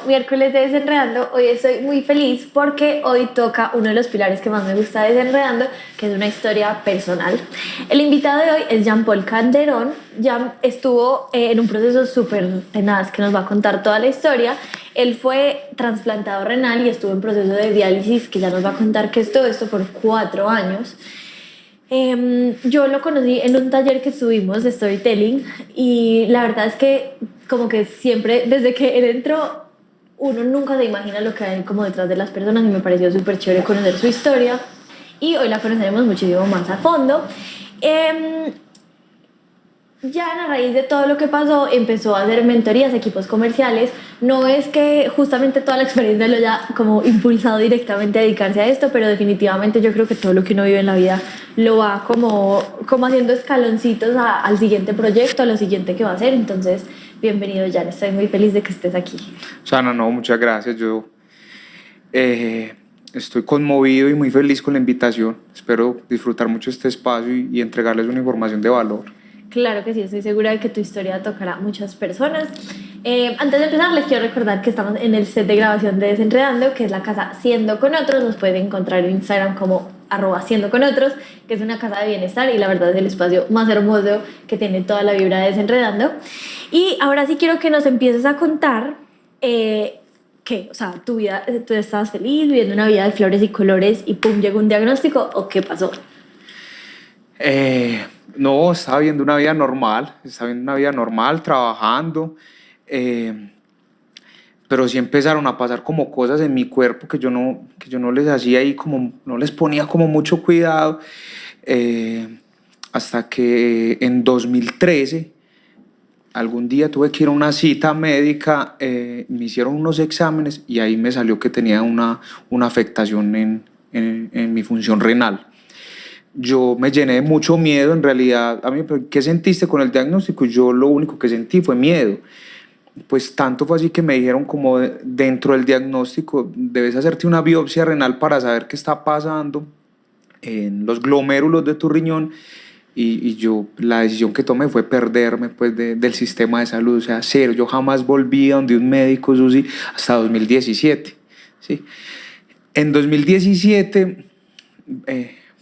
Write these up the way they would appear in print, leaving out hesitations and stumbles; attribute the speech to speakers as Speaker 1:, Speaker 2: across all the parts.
Speaker 1: miércoles de Desenredando. Hoy estoy muy feliz porque hoy toca uno de los pilares que más me gusta de Desenredando, que es una historia personal. El invitado de hoy es Jean Paul Calderón. Jean estuvo en un proceso súper tenaz que nos va a contar toda la historia. Él fue trasplantado renal y estuvo en proceso de diálisis, que ya nos va a contar qué es todo esto por 4 años. Yo lo conocí en un taller que tuvimos de storytelling y la verdad es que como que siempre, desde que él entró, uno nunca se imagina lo que hay como detrás de las personas y me pareció súper chévere conocer su historia y hoy la conoceremos muchísimo más a fondo. Ya a raíz de todo lo que pasó empezó a hacer mentorías, equipos comerciales. No es que justamente toda la experiencia lo haya como impulsado directamente a dedicarse a esto, pero definitivamente yo creo que todo lo que uno vive en la vida lo va como haciendo escaloncitos al siguiente proyecto, a lo siguiente que va a hacer. Entonces, bienvenido, Jan, estoy muy feliz de que estés aquí.
Speaker 2: Sana, no, muchas gracias. Yo estoy conmovido y muy feliz con la invitación. Espero disfrutar mucho este espacio y entregarles una información de valor.
Speaker 1: Claro que sí, estoy segura de que tu historia tocará a muchas personas. Antes de empezar, les quiero recordar que estamos en el set de grabación de Desenredando, que es la casa Siendo con Otros. Nos pueden encontrar en Instagram como @siendo con otros, que es una casa de bienestar y la verdad es el espacio más hermoso que tiene toda la vibra de Desenredando. Y ahora sí quiero que nos empieces a contar qué, o sea, tu vida, tú estabas feliz, viviendo una vida de flores y colores y pum, llegó un diagnóstico, ¿o qué pasó?
Speaker 2: No, estaba viendo una vida normal, trabajando, pero sí empezaron a pasar como cosas en mi cuerpo que yo no les hacía ahí como, no les ponía como mucho cuidado, hasta que en 2013, algún día tuve que ir a una cita médica, me hicieron unos exámenes y ahí me salió que tenía una afectación en mi función renal. Yo me llené de mucho miedo, en realidad. A mí, ¿qué sentiste con el diagnóstico? Yo lo único que sentí fue miedo. Pues tanto fue así que me dijeron como dentro del diagnóstico debes hacerte una biopsia renal para saber qué está pasando en los glomérulos de tu riñón. Y yo, la decisión que tomé fue perderme pues del sistema de salud, o sea, cero. Yo jamás volví a donde un médico, Susi, hasta 2017, ¿sí? En 2017,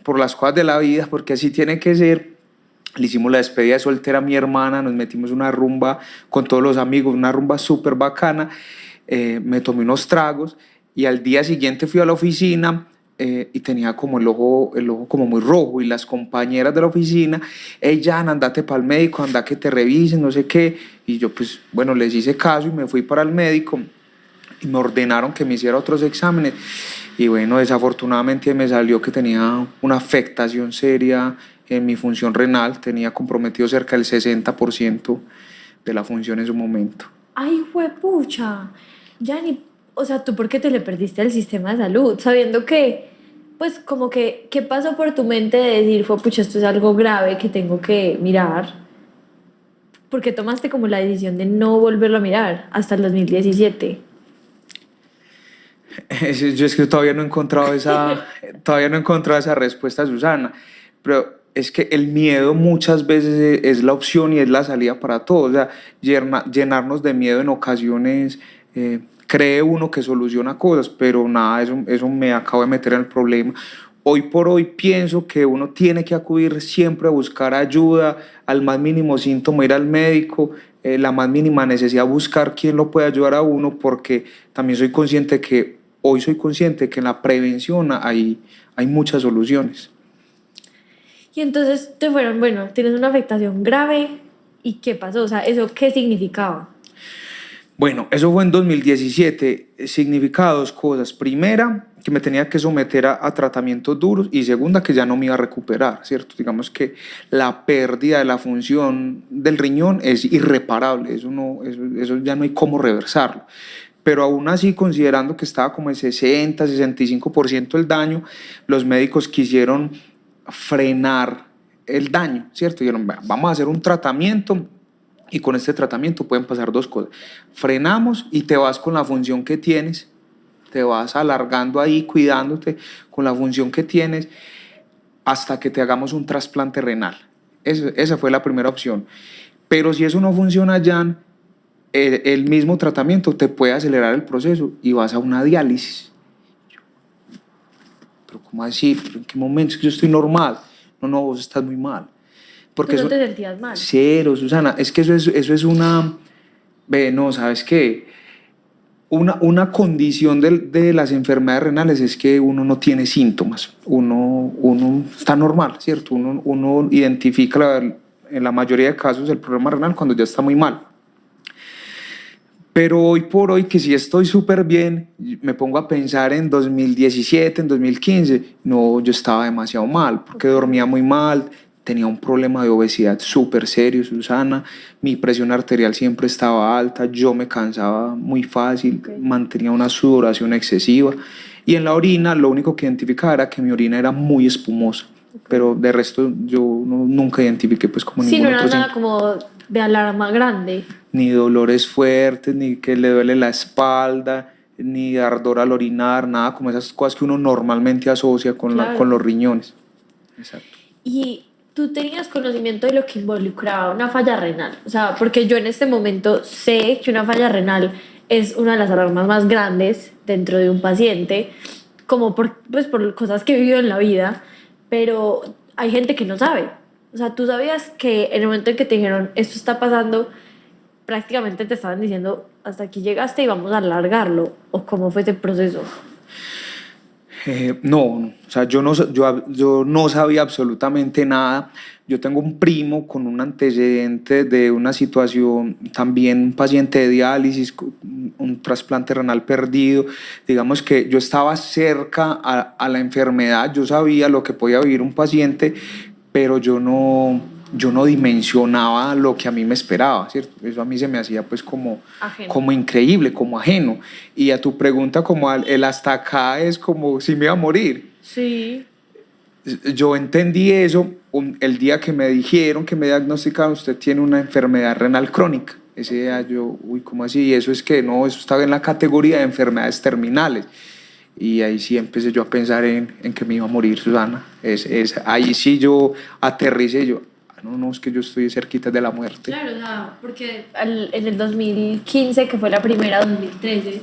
Speaker 2: por las cosas de la vida, porque así tiene que ser, le hicimos la despedida de soltera a mi hermana, nos metimos una rumba con todos los amigos, una rumba súper bacana, me tomé unos tragos y al día siguiente fui a la oficina, y tenía como el ojo como muy rojo y las compañeras de la oficina, hey Jan, andate para el médico, anda que te revisen, no sé qué, y yo pues bueno, les hice caso y me fui para el médico y me ordenaron que me hiciera otros exámenes y bueno, desafortunadamente me salió que tenía una afectación seria en mi función renal, tenía comprometido cerca del 60% de la función en su momento.
Speaker 1: Ay, juepucha. Ya ni, o sea, ¿tú por qué te le perdiste al sistema de salud? Sabiendo que, pues, como que, ¿qué pasó por tu mente de decir, juepucha, esto es algo grave que tengo que mirar? ¿Por qué tomaste como la decisión de no volverlo a mirar hasta el 2017?
Speaker 2: Yo es que todavía no he encontrado esa respuesta, Susana, pero es que el miedo muchas veces es la opción y es la salida para todo. O sea, llenarnos de miedo en ocasiones, cree uno que soluciona cosas, pero nada, eso me acabo de meter en el problema. Hoy por hoy pienso que uno tiene que acudir siempre a buscar ayuda, al más mínimo síntoma ir al médico, la más mínima necesidad buscar quién lo puede ayudar a uno, porque también soy consciente que en la prevención hay muchas soluciones.
Speaker 1: Y entonces te fueron, bueno, tienes una afectación grave. ¿Y qué pasó? O sea, ¿eso qué significaba?
Speaker 2: Bueno, eso fue en 2017. Significaba dos cosas. Primera, que me tenía que someter a tratamientos duros y segunda, que ya no me iba a recuperar, ¿cierto? Digamos que la pérdida de la función del riñón es irreparable, eso ya no hay cómo reversarlo. Pero aún así, considerando que estaba como en 60-65% el daño, los médicos quisieron frenar el daño, ¿cierto? Dijeron, vamos a hacer un tratamiento y con este tratamiento pueden pasar dos cosas. Frenamos y te vas con la función que tienes, te vas alargando ahí, cuidándote con la función que tienes hasta que te hagamos un trasplante renal. Esa fue la primera opción. Pero si eso no funciona, Jan, el mismo tratamiento te puede acelerar el proceso y vas a una diálisis. Pero ¿cómo así? ¿Pero en qué momento? Es que yo estoy normal. No, vos estás muy mal. Porque
Speaker 1: ¿Tú no
Speaker 2: eso,
Speaker 1: te sentías mal?
Speaker 2: cero, Susana, es que eso es una, ve, no, ¿sabes qué? Una condición de las enfermedades renales es que uno no tiene síntomas, uno está normal, ¿cierto? Uno identifica en la mayoría de casos el problema renal cuando ya está muy mal. Pero hoy por hoy, que sí estoy súper bien, me pongo a pensar en 2017, en 2015, no, yo estaba demasiado mal, porque dormía muy mal, tenía un problema de obesidad súper serio, Susana, mi presión arterial siempre estaba alta, yo me cansaba muy fácil, mantenía una sudoración excesiva, y en la orina lo único que identificaba era que mi orina era muy espumosa, pero de resto yo nunca identifiqué pues como
Speaker 1: Sí,
Speaker 2: ningún
Speaker 1: no era
Speaker 2: otro
Speaker 1: nada
Speaker 2: síntoma.
Speaker 1: como de alarma grande.
Speaker 2: Ni dolores fuertes, ni que le duele la espalda, ni ardor al orinar, nada como esas cosas que uno normalmente asocia con,
Speaker 1: Claro.
Speaker 2: con los riñones. Exacto.
Speaker 1: Y tú tenías conocimiento de lo que involucraba una falla renal. O sea, porque yo en este momento sé que una falla renal es una de las alarmas más grandes dentro de un paciente, como pues por cosas que he vivido en la vida, pero hay gente que no sabe. O sea, tú sabías que en el momento en que te dijeron esto está pasando, prácticamente te estaban diciendo hasta aquí llegaste y vamos a alargarlo. ¿O cómo fue ese proceso?
Speaker 2: No, o sea, yo no sabía absolutamente nada. Yo tengo un primo con un antecedente de una situación, también un paciente de diálisis, un trasplante renal perdido. Digamos que yo estaba cerca a la enfermedad, yo sabía lo que podía vivir un paciente, pero yo no dimensionaba lo que a mí me esperaba, ¿cierto? Eso a mí se me hacía pues
Speaker 1: Ajeno.
Speaker 2: como increíble, como ajeno. Y a tu pregunta, como el hasta acá es como si me iba a morir.
Speaker 1: Sí.
Speaker 2: Yo entendí eso el día que me dijeron, que me diagnosticaron, usted tiene una enfermedad renal crónica. Ese día yo, uy, ¿cómo así? Y eso es que no, eso estaba en la categoría de enfermedades terminales. Y ahí sí empecé yo a pensar en que me iba a morir, Susana. Ahí sí yo aterricé, yo, no, es que yo estoy cerquita de la muerte.
Speaker 1: Claro, o sea, porque en el 2015, que fue la primera, 2013,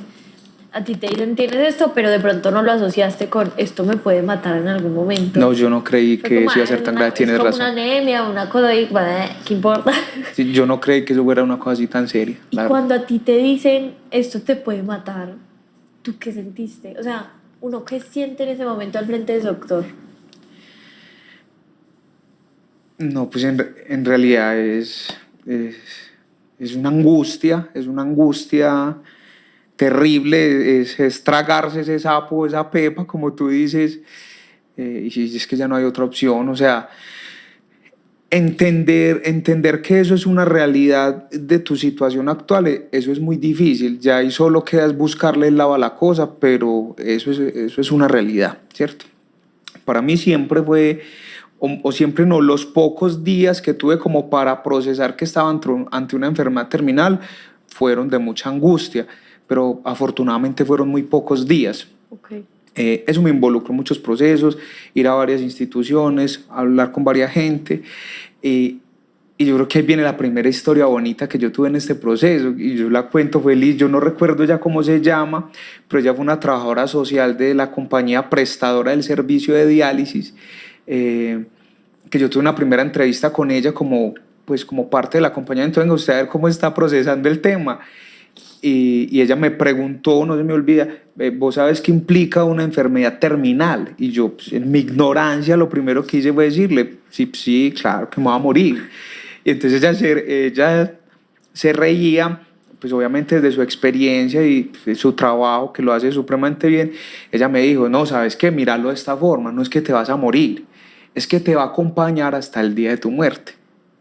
Speaker 1: a ti te dicen tienes esto, pero de pronto no lo asociaste con esto me puede matar en algún momento.
Speaker 2: No, yo no creí
Speaker 1: Fue
Speaker 2: que
Speaker 1: como,
Speaker 2: eso iba a ser tan grave,
Speaker 1: es
Speaker 2: tienes
Speaker 1: como
Speaker 2: razón.
Speaker 1: una anemia, una cosa y, bueno, ¿qué importa?
Speaker 2: Sí, yo no creí que eso fuera una cosa así tan seria,
Speaker 1: Y
Speaker 2: la verdad.
Speaker 1: cuando a ti te dicen esto te puede matar, ¿tú qué sentiste? O sea, ¿uno qué siente en ese momento al frente del doctor?
Speaker 2: No, pues en realidad es es una angustia terrible, es tragarse ese sapo, esa pepa, como tú dices, y si es que ya no hay otra opción, o sea, entender que eso es una realidad de tu situación actual, eso es muy difícil, ya ahí solo quedas buscarle el lado a la cosa, pero eso es una realidad, ¿cierto? Para mí siempre fue, o siempre no, los pocos días que tuve como para procesar que estaba ante una enfermedad terminal fueron de mucha angustia, pero afortunadamente fueron muy pocos días.
Speaker 1: Okay.
Speaker 2: Eso me involucró en muchos procesos, ir a varias instituciones, hablar con varias gente. Y yo creo que ahí viene la primera historia bonita que yo tuve en este proceso, y yo la cuento feliz. Yo no recuerdo ya cómo se llama, pero ella fue una trabajadora social de la compañía prestadora del servicio de diálisis, que yo tuve una primera entrevista con ella pues como parte de la compañía. Entonces, venga usted a ver cómo está procesando el tema. Y ella me preguntó, no se me olvida, ¿vos sabes qué implica una enfermedad terminal? Y yo, pues, en mi ignorancia, lo primero que hice fue decirle, sí, sí, claro que me voy a morir. Y entonces ella se reía, pues obviamente desde su experiencia y de su trabajo, que lo hace supremamente bien. Ella me dijo, no, ¿sabes qué? Míralo de esta forma, no es que te vas a morir, es que te va a acompañar hasta el día de tu muerte.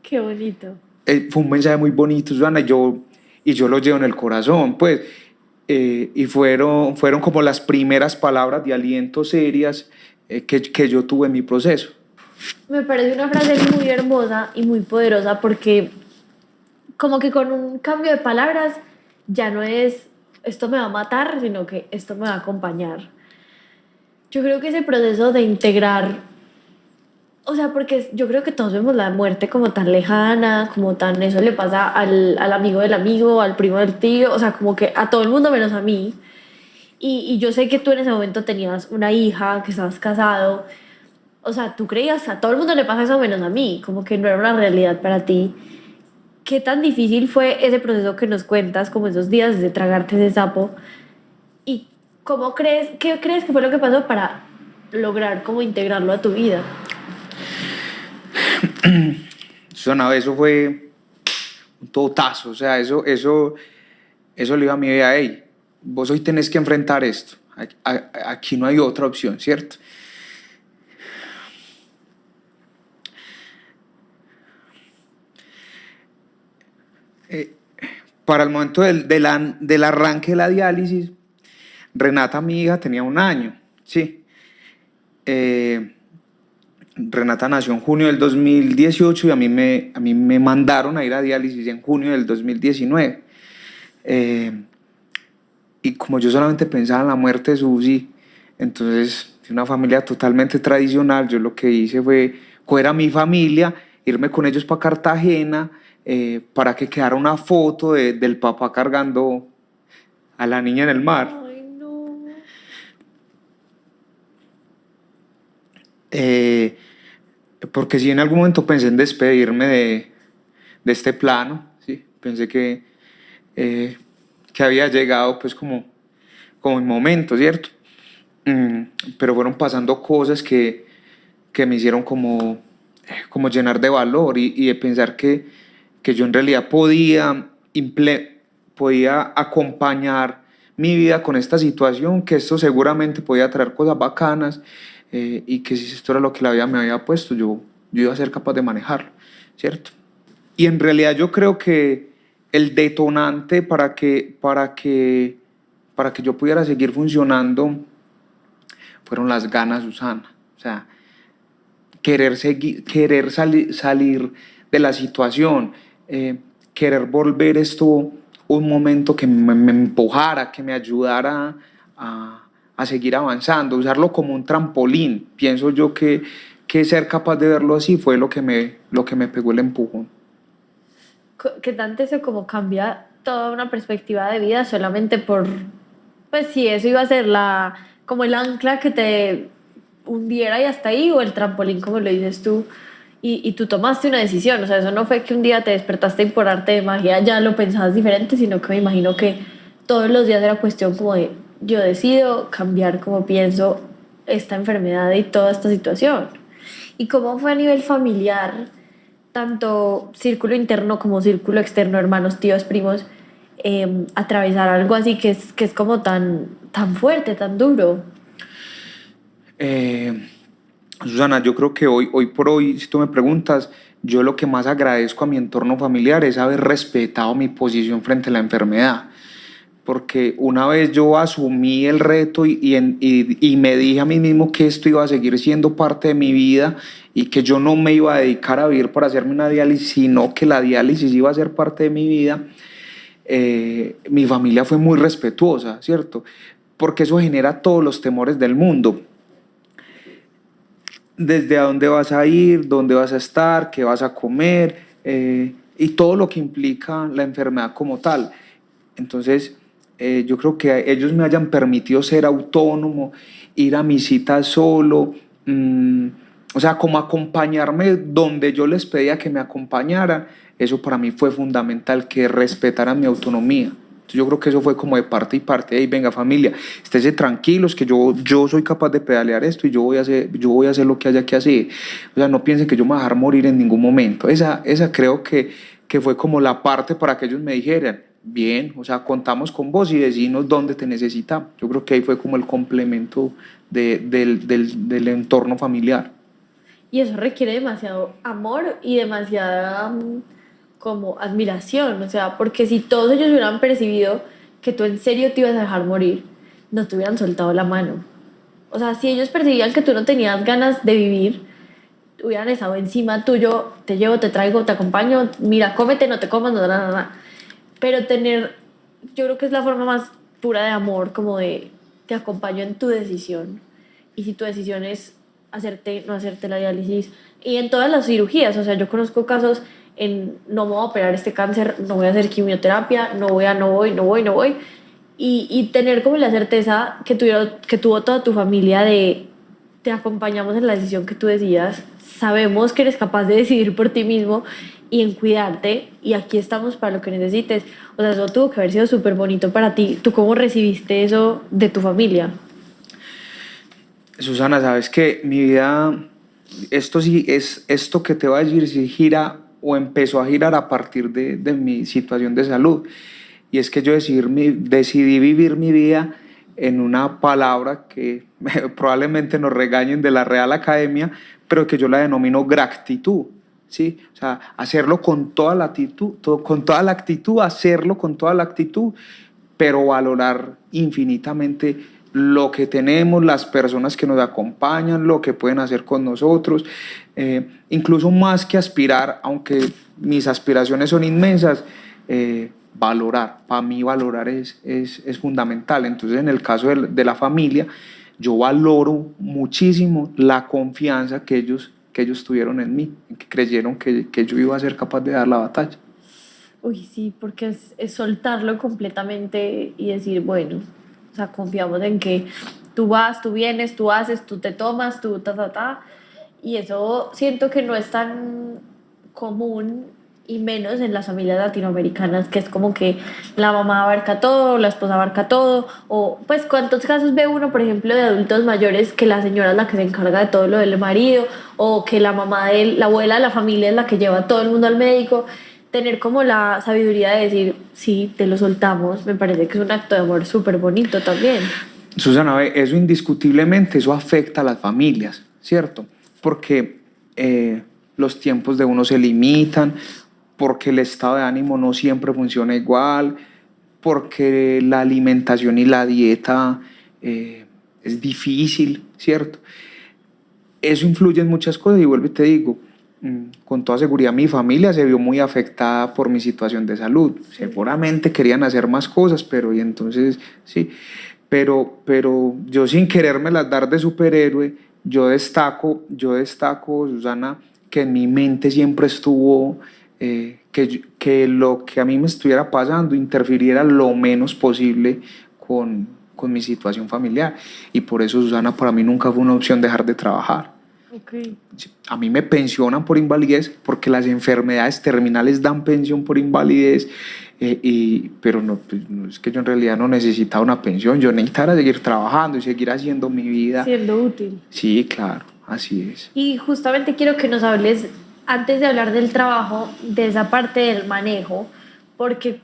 Speaker 1: Qué bonito.
Speaker 2: Fue un mensaje muy bonito, Susana, y yo lo llevo en el corazón, pues, y fueron como las primeras palabras de aliento serias que yo tuve en mi proceso.
Speaker 1: Me parece una frase muy hermosa y muy poderosa porque como que con un cambio de palabras ya no es esto me va a matar, sino que esto me va a acompañar. Yo creo que ese proceso de integrar O sea, porque yo creo que todos vemos la muerte como tan lejana, como tan eso le pasa al amigo del amigo, al primo del tío, o sea, como que a todo el mundo menos a mí. Y yo sé que tú en ese momento tenías una hija, que estabas casado, o sea, tú creías a todo el mundo le pasa eso menos a mí, como que no era una realidad para ti. ¿Qué tan difícil fue ese proceso que nos cuentas, como esos días de tragarte ese sapo? ¿Y cómo crees, qué crees que fue lo que pasó para lograr como integrarlo a tu vida?
Speaker 2: Susana, eso fue un totazo, o sea, eso le iba a mi vida, hey, vos hoy tenés que enfrentar esto, aquí no hay otra opción, ¿cierto? Para el momento del arranque de la diálisis, Renata, mi hija, tenía 1 año, ¿sí? Eh, Renata nació en junio del 2018 y a mí me mandaron a ir a diálisis en junio del 2019. Eh, y como yo solamente pensaba en la muerte de Susi, entonces, de una familia totalmente tradicional, yo lo que hice fue coger a mi familia, irme con ellos para Cartagena, para que quedara una foto del papá cargando a la niña en el mar.
Speaker 1: Ay, no.
Speaker 2: Eh, Porque sí, en algún momento pensé en despedirme de este plano, ¿sí? Pensé eh, que había llegado pues como el momento, ¿cierto? Mm, pero fueron pasando cosas que me hicieron como llenar de valor y de pensar que yo en realidad podía acompañar mi vida con esta situación, que esto seguramente podía traer cosas bacanas, y que si esto era lo que la vida me había puesto, yo iba a ser capaz de manejarlo, ¿cierto? Y en realidad yo creo que el detonante para que yo pudiera seguir funcionando fueron las ganas, Susana. O sea, salir de la situación, querer volver esto un momento que me empujara, que me ayudara a seguir avanzando, usarlo como un trampolín. Pienso yo que ser capaz de verlo así fue lo que me pegó el empujón.
Speaker 1: ¿Qué tanto eso como cambia toda una perspectiva de vida solamente por, pues si eso iba a ser la, como el ancla que te hundiera y hasta ahí, o el trampolín, como lo dices tú, y tú tomaste una decisión? O sea, eso no fue que un día te despertaste y por arte de magia ya lo pensabas diferente, sino que me imagino que todos los días era cuestión como de, yo decido cambiar como pienso esta enfermedad y toda esta situación. ¿Y cómo fue a nivel familiar, tanto círculo interno como círculo externo, hermanos, tíos, primos, atravesar algo así que es como tan, tan fuerte, tan duro?
Speaker 2: Eh, Susana, yo creo que hoy por hoy, si tú me preguntas, yo lo que más agradezco a mi entorno familiar es haber respetado mi posición frente a la enfermedad. Porque una vez yo asumí el reto y me dije a mí mismo que esto iba a seguir siendo parte de mi vida y que yo no me iba a dedicar a vivir para hacerme una diálisis, sino que la diálisis iba a ser parte de mi vida, mi familia fue muy respetuosa, ¿cierto? Porque eso genera todos los temores del mundo. Desde a dónde vas a ir, dónde vas a estar, qué vas a comer, y todo lo que implica la enfermedad como tal. Entonces, yo creo que ellos me hayan permitido ser autónomo, ir a mis citas solo, o sea, como acompañarme donde yo les pedía que me acompañaran, eso para mí fue fundamental, que respetaran mi autonomía. Entonces, yo creo que eso fue como de parte y parte. Hey, venga familia, esténse tranquilos que yo soy capaz de pedalear esto y yo voy a hacer lo que haya que hacer. O sea, no piensen que yo me voy a dejar morir en ningún momento. Esa creo que fue como la parte para que ellos me dijeran, bien, o sea, contamos con vos y decinos dónde te necesitamos. Yo creo que ahí fue como el complemento del entorno familiar.
Speaker 1: Y eso requiere demasiado amor y demasiada como admiración, o sea, porque si todos ellos hubieran percibido que tú en serio te ibas a dejar morir, no te hubieran soltado la mano. O sea, si ellos percibían que tú no tenías ganas de vivir, hubieran estado encima tuyo, te llevo, te traigo, te acompaño, mira, cómete, no te comas, no, no, no, no. Pero tener, yo creo que es la forma más pura de amor, como de te acompaño en tu decisión. Y si tu decisión es no hacerte la diálisis y en todas las cirugías. O sea, yo conozco casos en no me voy a operar este cáncer, no voy a hacer quimioterapia, no voy. Y tener como la certeza que tuvo toda tu familia de te acompañamos en la decisión que tú decidas, sabemos que eres capaz de decidir por ti mismo y en cuidarte y aquí estamos para lo que necesites. O sea, eso tuvo que haber sido súper bonito para ti. ¿Tú cómo recibiste eso de tu familia?
Speaker 2: Susana, sabes que mi vida, esto que te voy a decir, sí gira o empezó a girar a partir de mi situación de salud. Y es que yo decidí vivir mi vida en una palabra que probablemente nos regañen de la Real Academia, pero que yo la denomino gratitud. ¿Sí? O sea, hacerlo con toda la actitud, hacerlo con toda la actitud, pero valorar infinitamente lo que tenemos, las personas que nos acompañan, lo que pueden hacer con nosotros, incluso más que aspirar, aunque mis aspiraciones son inmensas, valorar, para mí valorar es fundamental. Entonces, en el caso de la familia, yo valoro muchísimo la confianza que ellos tuvieron en mí, que creyeron que yo iba a ser capaz de dar la batalla.
Speaker 1: Uy, sí, porque es soltarlo completamente y decir, bueno, o sea, confiamos en que tú vas, tú vienes, tú haces, tú te tomas, tú ta. Y eso siento que no es tan común y menos en las familias latinoamericanas, que es como que la mamá abarca todo, la esposa abarca todo, o pues cuántos casos ve uno, por ejemplo, de adultos mayores que la señora es la que se encarga de todo lo del marido, o que la mamá la abuela de la familia es la que lleva a todo el mundo al médico. Tener como la sabiduría de decir, sí, te lo soltamos, me parece que es un acto de amor súper bonito también.
Speaker 2: Susana, eso indiscutiblemente, eso afecta a las familias, ¿cierto? Porque los tiempos de uno se limitan, porque el estado de ánimo no siempre funciona igual, porque la alimentación y la dieta es difícil, ¿cierto? Eso influye en muchas cosas y vuelvo y te digo, con toda seguridad mi familia se vio muy afectada por mi situación de salud. Seguramente querían hacer más cosas, pero y entonces sí, pero yo sin querérmelas dar de superhéroe, yo destaco, Susana, que en mi mente siempre estuvo que lo que a mí me estuviera pasando interfiriera lo menos posible con mi situación familiar. Y por eso, Susana, para mí nunca fue una opción dejar de trabajar.
Speaker 1: Okay.
Speaker 2: A mí me pensionan por invalidez porque las enfermedades terminales dan pensión por invalidez, pero no, pues, no, es que yo en realidad no necesitaba una pensión, yo necesitaba seguir trabajando y seguir haciendo mi vida.
Speaker 1: Siendo útil.
Speaker 2: Sí, claro, así es.
Speaker 1: Y justamente quiero que nos hables, antes de hablar del trabajo, de esa parte del manejo, porque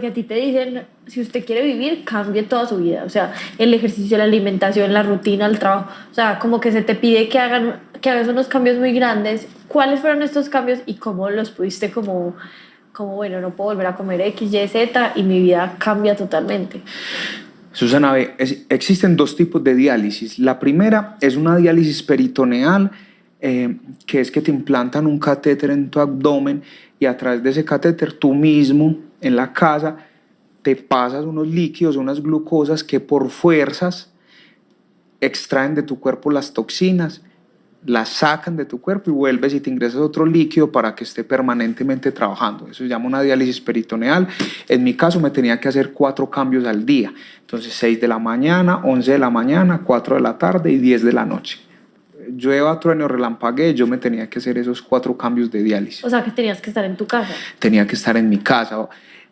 Speaker 1: a ti te dicen, si usted quiere vivir, cambie toda su vida. O sea, el ejercicio, la alimentación, la rutina, el trabajo. O sea, como que se te pide que hagas unos cambios muy grandes. ¿Cuáles fueron estos cambios y cómo los pudiste como bueno, no puedo volver a comer X, Y, Z y mi vida cambia totalmente?
Speaker 2: Susana, existen dos tipos de diálisis. La primera es una diálisis peritoneal, que es que te implantan un catéter en tu abdomen y a través de ese catéter tú mismo en la casa te pasas unos líquidos, unas glucosas que por fuerzas extraen de tu cuerpo las toxinas, las sacan de tu cuerpo y vuelves y te ingresas otro líquido para que esté permanentemente trabajando. Eso se llama una diálisis peritoneal. En mi caso me tenía que hacer 4 cambios al día. Entonces 6 de la mañana, 11 de la mañana, 4 de la tarde y 10 de la noche. Llueva, trueno, relampaguee, yo me tenía que hacer esos 4 cambios de diálisis.
Speaker 1: O sea, que tenías que estar en tu casa.
Speaker 2: Tenía que estar en mi casa.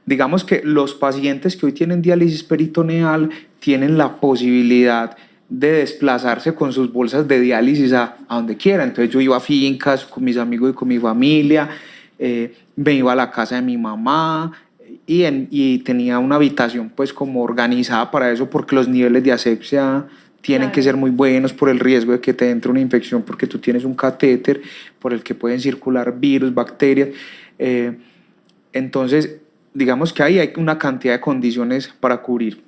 Speaker 2: Digamos que los pacientes que hoy tienen diálisis peritoneal tienen la posibilidad de desplazarse con sus bolsas de diálisis a donde quiera. Entonces yo iba a fincas con mis amigos y con mi familia, me iba a la casa de mi mamá y tenía una habitación pues como organizada para eso porque los niveles de asepsia tienen que ser muy buenos por el riesgo de que te entre una infección porque tú tienes un catéter por el que pueden circular virus, bacterias. Entonces, digamos que ahí hay una cantidad de condiciones para cubrir.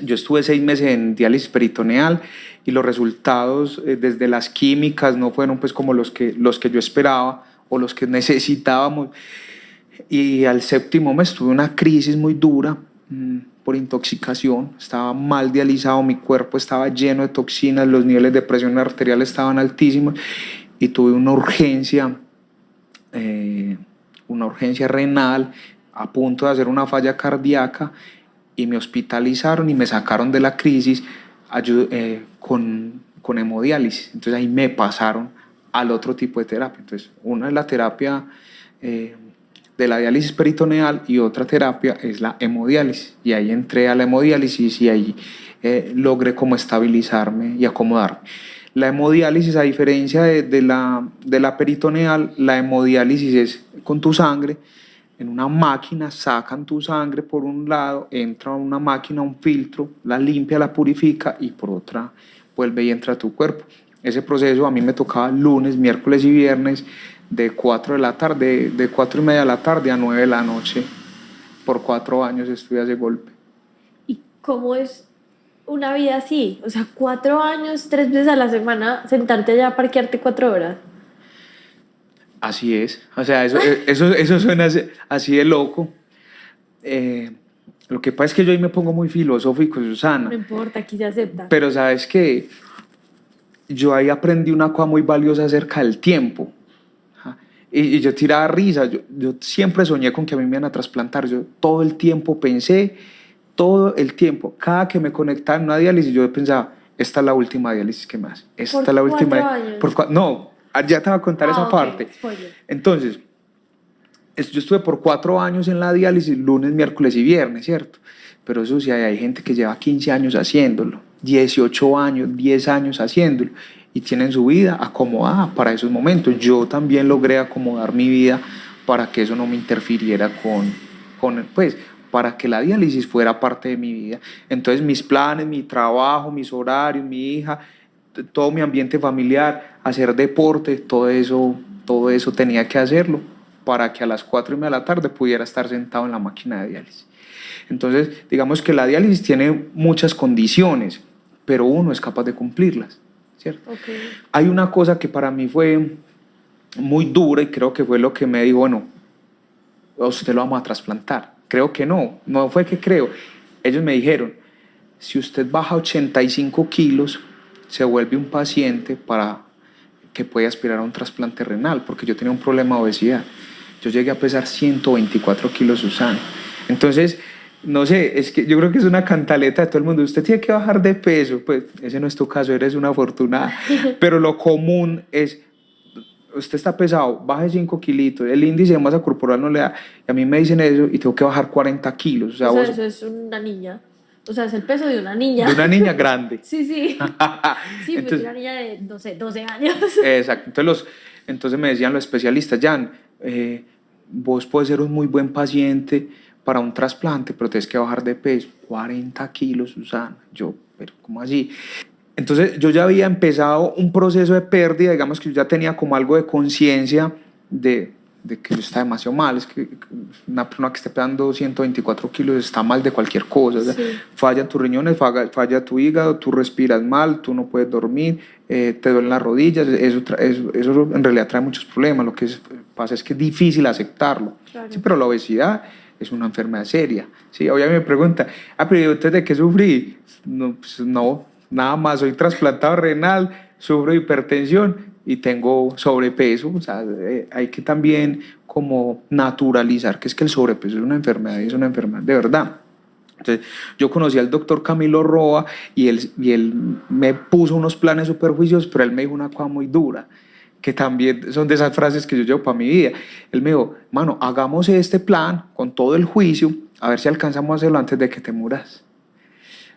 Speaker 2: Yo estuve 6 meses en diálisis peritoneal y los resultados desde las químicas no fueron pues como los que yo esperaba o los que necesitábamos. Y al 7º mes tuve una crisis muy dura por intoxicación, estaba mal dializado, mi cuerpo estaba lleno de toxinas, los niveles de presión arterial estaban altísimos y tuve una urgencia renal, a punto de hacer una falla cardíaca, y me hospitalizaron y me sacaron de la crisis con hemodiálisis. Entonces ahí me pasaron al otro tipo de terapia. Entonces una es la terapia de la diálisis peritoneal y otra terapia es la hemodiálisis. Y ahí entré a la hemodiálisis y ahí logré como estabilizarme y acomodarme. La hemodiálisis, a diferencia de la peritoneal, la hemodiálisis es con tu sangre. En una máquina sacan tu sangre por un lado, entra a una máquina, un filtro, la limpia, la purifica y por otra vuelve y entra a tu cuerpo. Ese proceso a mí me tocaba lunes, miércoles y viernes de 4 de la tarde, de 4:30 de la tarde a 9 de la noche. Por 4 años estuve a ese golpe.
Speaker 1: ¿Y cómo es una vida así? O sea, 4 años, 3 veces a la semana, sentarte allá a parquearte 4 horas.
Speaker 2: Así es, o sea, eso suena así de loco. Lo que pasa es que yo ahí me pongo muy filosófico, Susana.
Speaker 1: No importa, aquí se acepta.
Speaker 2: Pero sabes que yo ahí aprendí una cosa muy valiosa acerca del tiempo. Y yo tiraba risa, yo siempre soñé con que a mí me iban a trasplantar. Yo todo el tiempo pensé, todo el tiempo, cada que me conectaba en una diálisis, yo pensaba, esta es la última diálisis que me hace. Esta es la última.
Speaker 1: 4 años.
Speaker 2: No, ya te voy a contar esa
Speaker 1: Ok,
Speaker 2: parte.
Speaker 1: spoiler.
Speaker 2: Entonces, yo estuve por 4 años en la diálisis, lunes, miércoles y viernes, ¿cierto? Pero eso sí, hay gente que lleva 15 años haciéndolo, 18 años, 10 años haciéndolo, y tienen su vida acomodada para esos momentos. Yo también logré acomodar mi vida para que eso no me interfiriera pues, para que la diálisis fuera parte de mi vida. Entonces, mis planes, mi trabajo, mis horarios, mi hija, todo mi ambiente familiar, hacer deporte, todo eso tenía que hacerlo para que a las 4:30 de la tarde pudiera estar sentado en la máquina de diálisis. Entonces, digamos que la diálisis tiene muchas condiciones, pero uno es capaz de cumplirlas, ¿cierto?
Speaker 1: Okay.
Speaker 2: Hay una cosa que para mí fue muy dura y creo que fue lo que me dijo, bueno, a usted lo vamos a trasplantar. Creo que no fue que creo. Ellos me dijeron, si usted baja 85 kilos, se vuelve un paciente para que pueda aspirar a un trasplante renal, porque yo tenía un problema de obesidad. Yo llegué a pesar 124 kilos, Susana. Entonces, no sé, es que yo creo que es una cantaleta de todo el mundo. Usted tiene que bajar de peso, pues ese no es tu caso, eres una afortunada. Pero lo común es, usted está pesado, baje 5 kilitos, el índice de masa corporal no le da. Y a mí me dicen eso y tengo que bajar 40 kilos. O sea, vos,
Speaker 1: eso es una niña. O sea, es el peso de una niña.
Speaker 2: de una niña grande.
Speaker 1: Sí, sí. Sí,
Speaker 2: Entonces,
Speaker 1: pues una niña de, no sé, 12 años.
Speaker 2: Exacto. Entonces me decían los especialistas, Jan, vos puedes ser un muy buen paciente para un trasplante, pero tienes que bajar de peso. 40 kilos, Susana. Yo, pero ¿cómo así? Entonces yo ya había empezado un proceso de pérdida, digamos que yo ya tenía como algo de conciencia de que yo estaba demasiado mal. Es que una persona que esté pesando 124 kilos está mal de cualquier cosa. Sí. O sea, falla tus riñones, falla tu hígado, tú respiras mal, tú no puedes dormir, te duelen las rodillas. Eso en realidad trae muchos problemas. Lo que pasa es que es difícil aceptarlo. Claro. Sí, pero la obesidad es una enfermedad seria. Sí, obviamente me pregunta, pero ¿usted de qué sufrí? No, pues no, nada más, soy trasplantado renal, sufro de hipertensión y tengo sobrepeso. O sea, hay que también como naturalizar que es que el sobrepeso es una enfermedad y es una enfermedad de verdad. Entonces, yo conocí al doctor Camilo Roa y él me puso unos planes súper juiciosos, pero él me dijo una cosa muy dura, que también son de esas frases que yo llevo para mi vida. Él me dijo, mano, hagamos este plan con todo el juicio, a ver si alcanzamos a hacerlo antes de que te muras.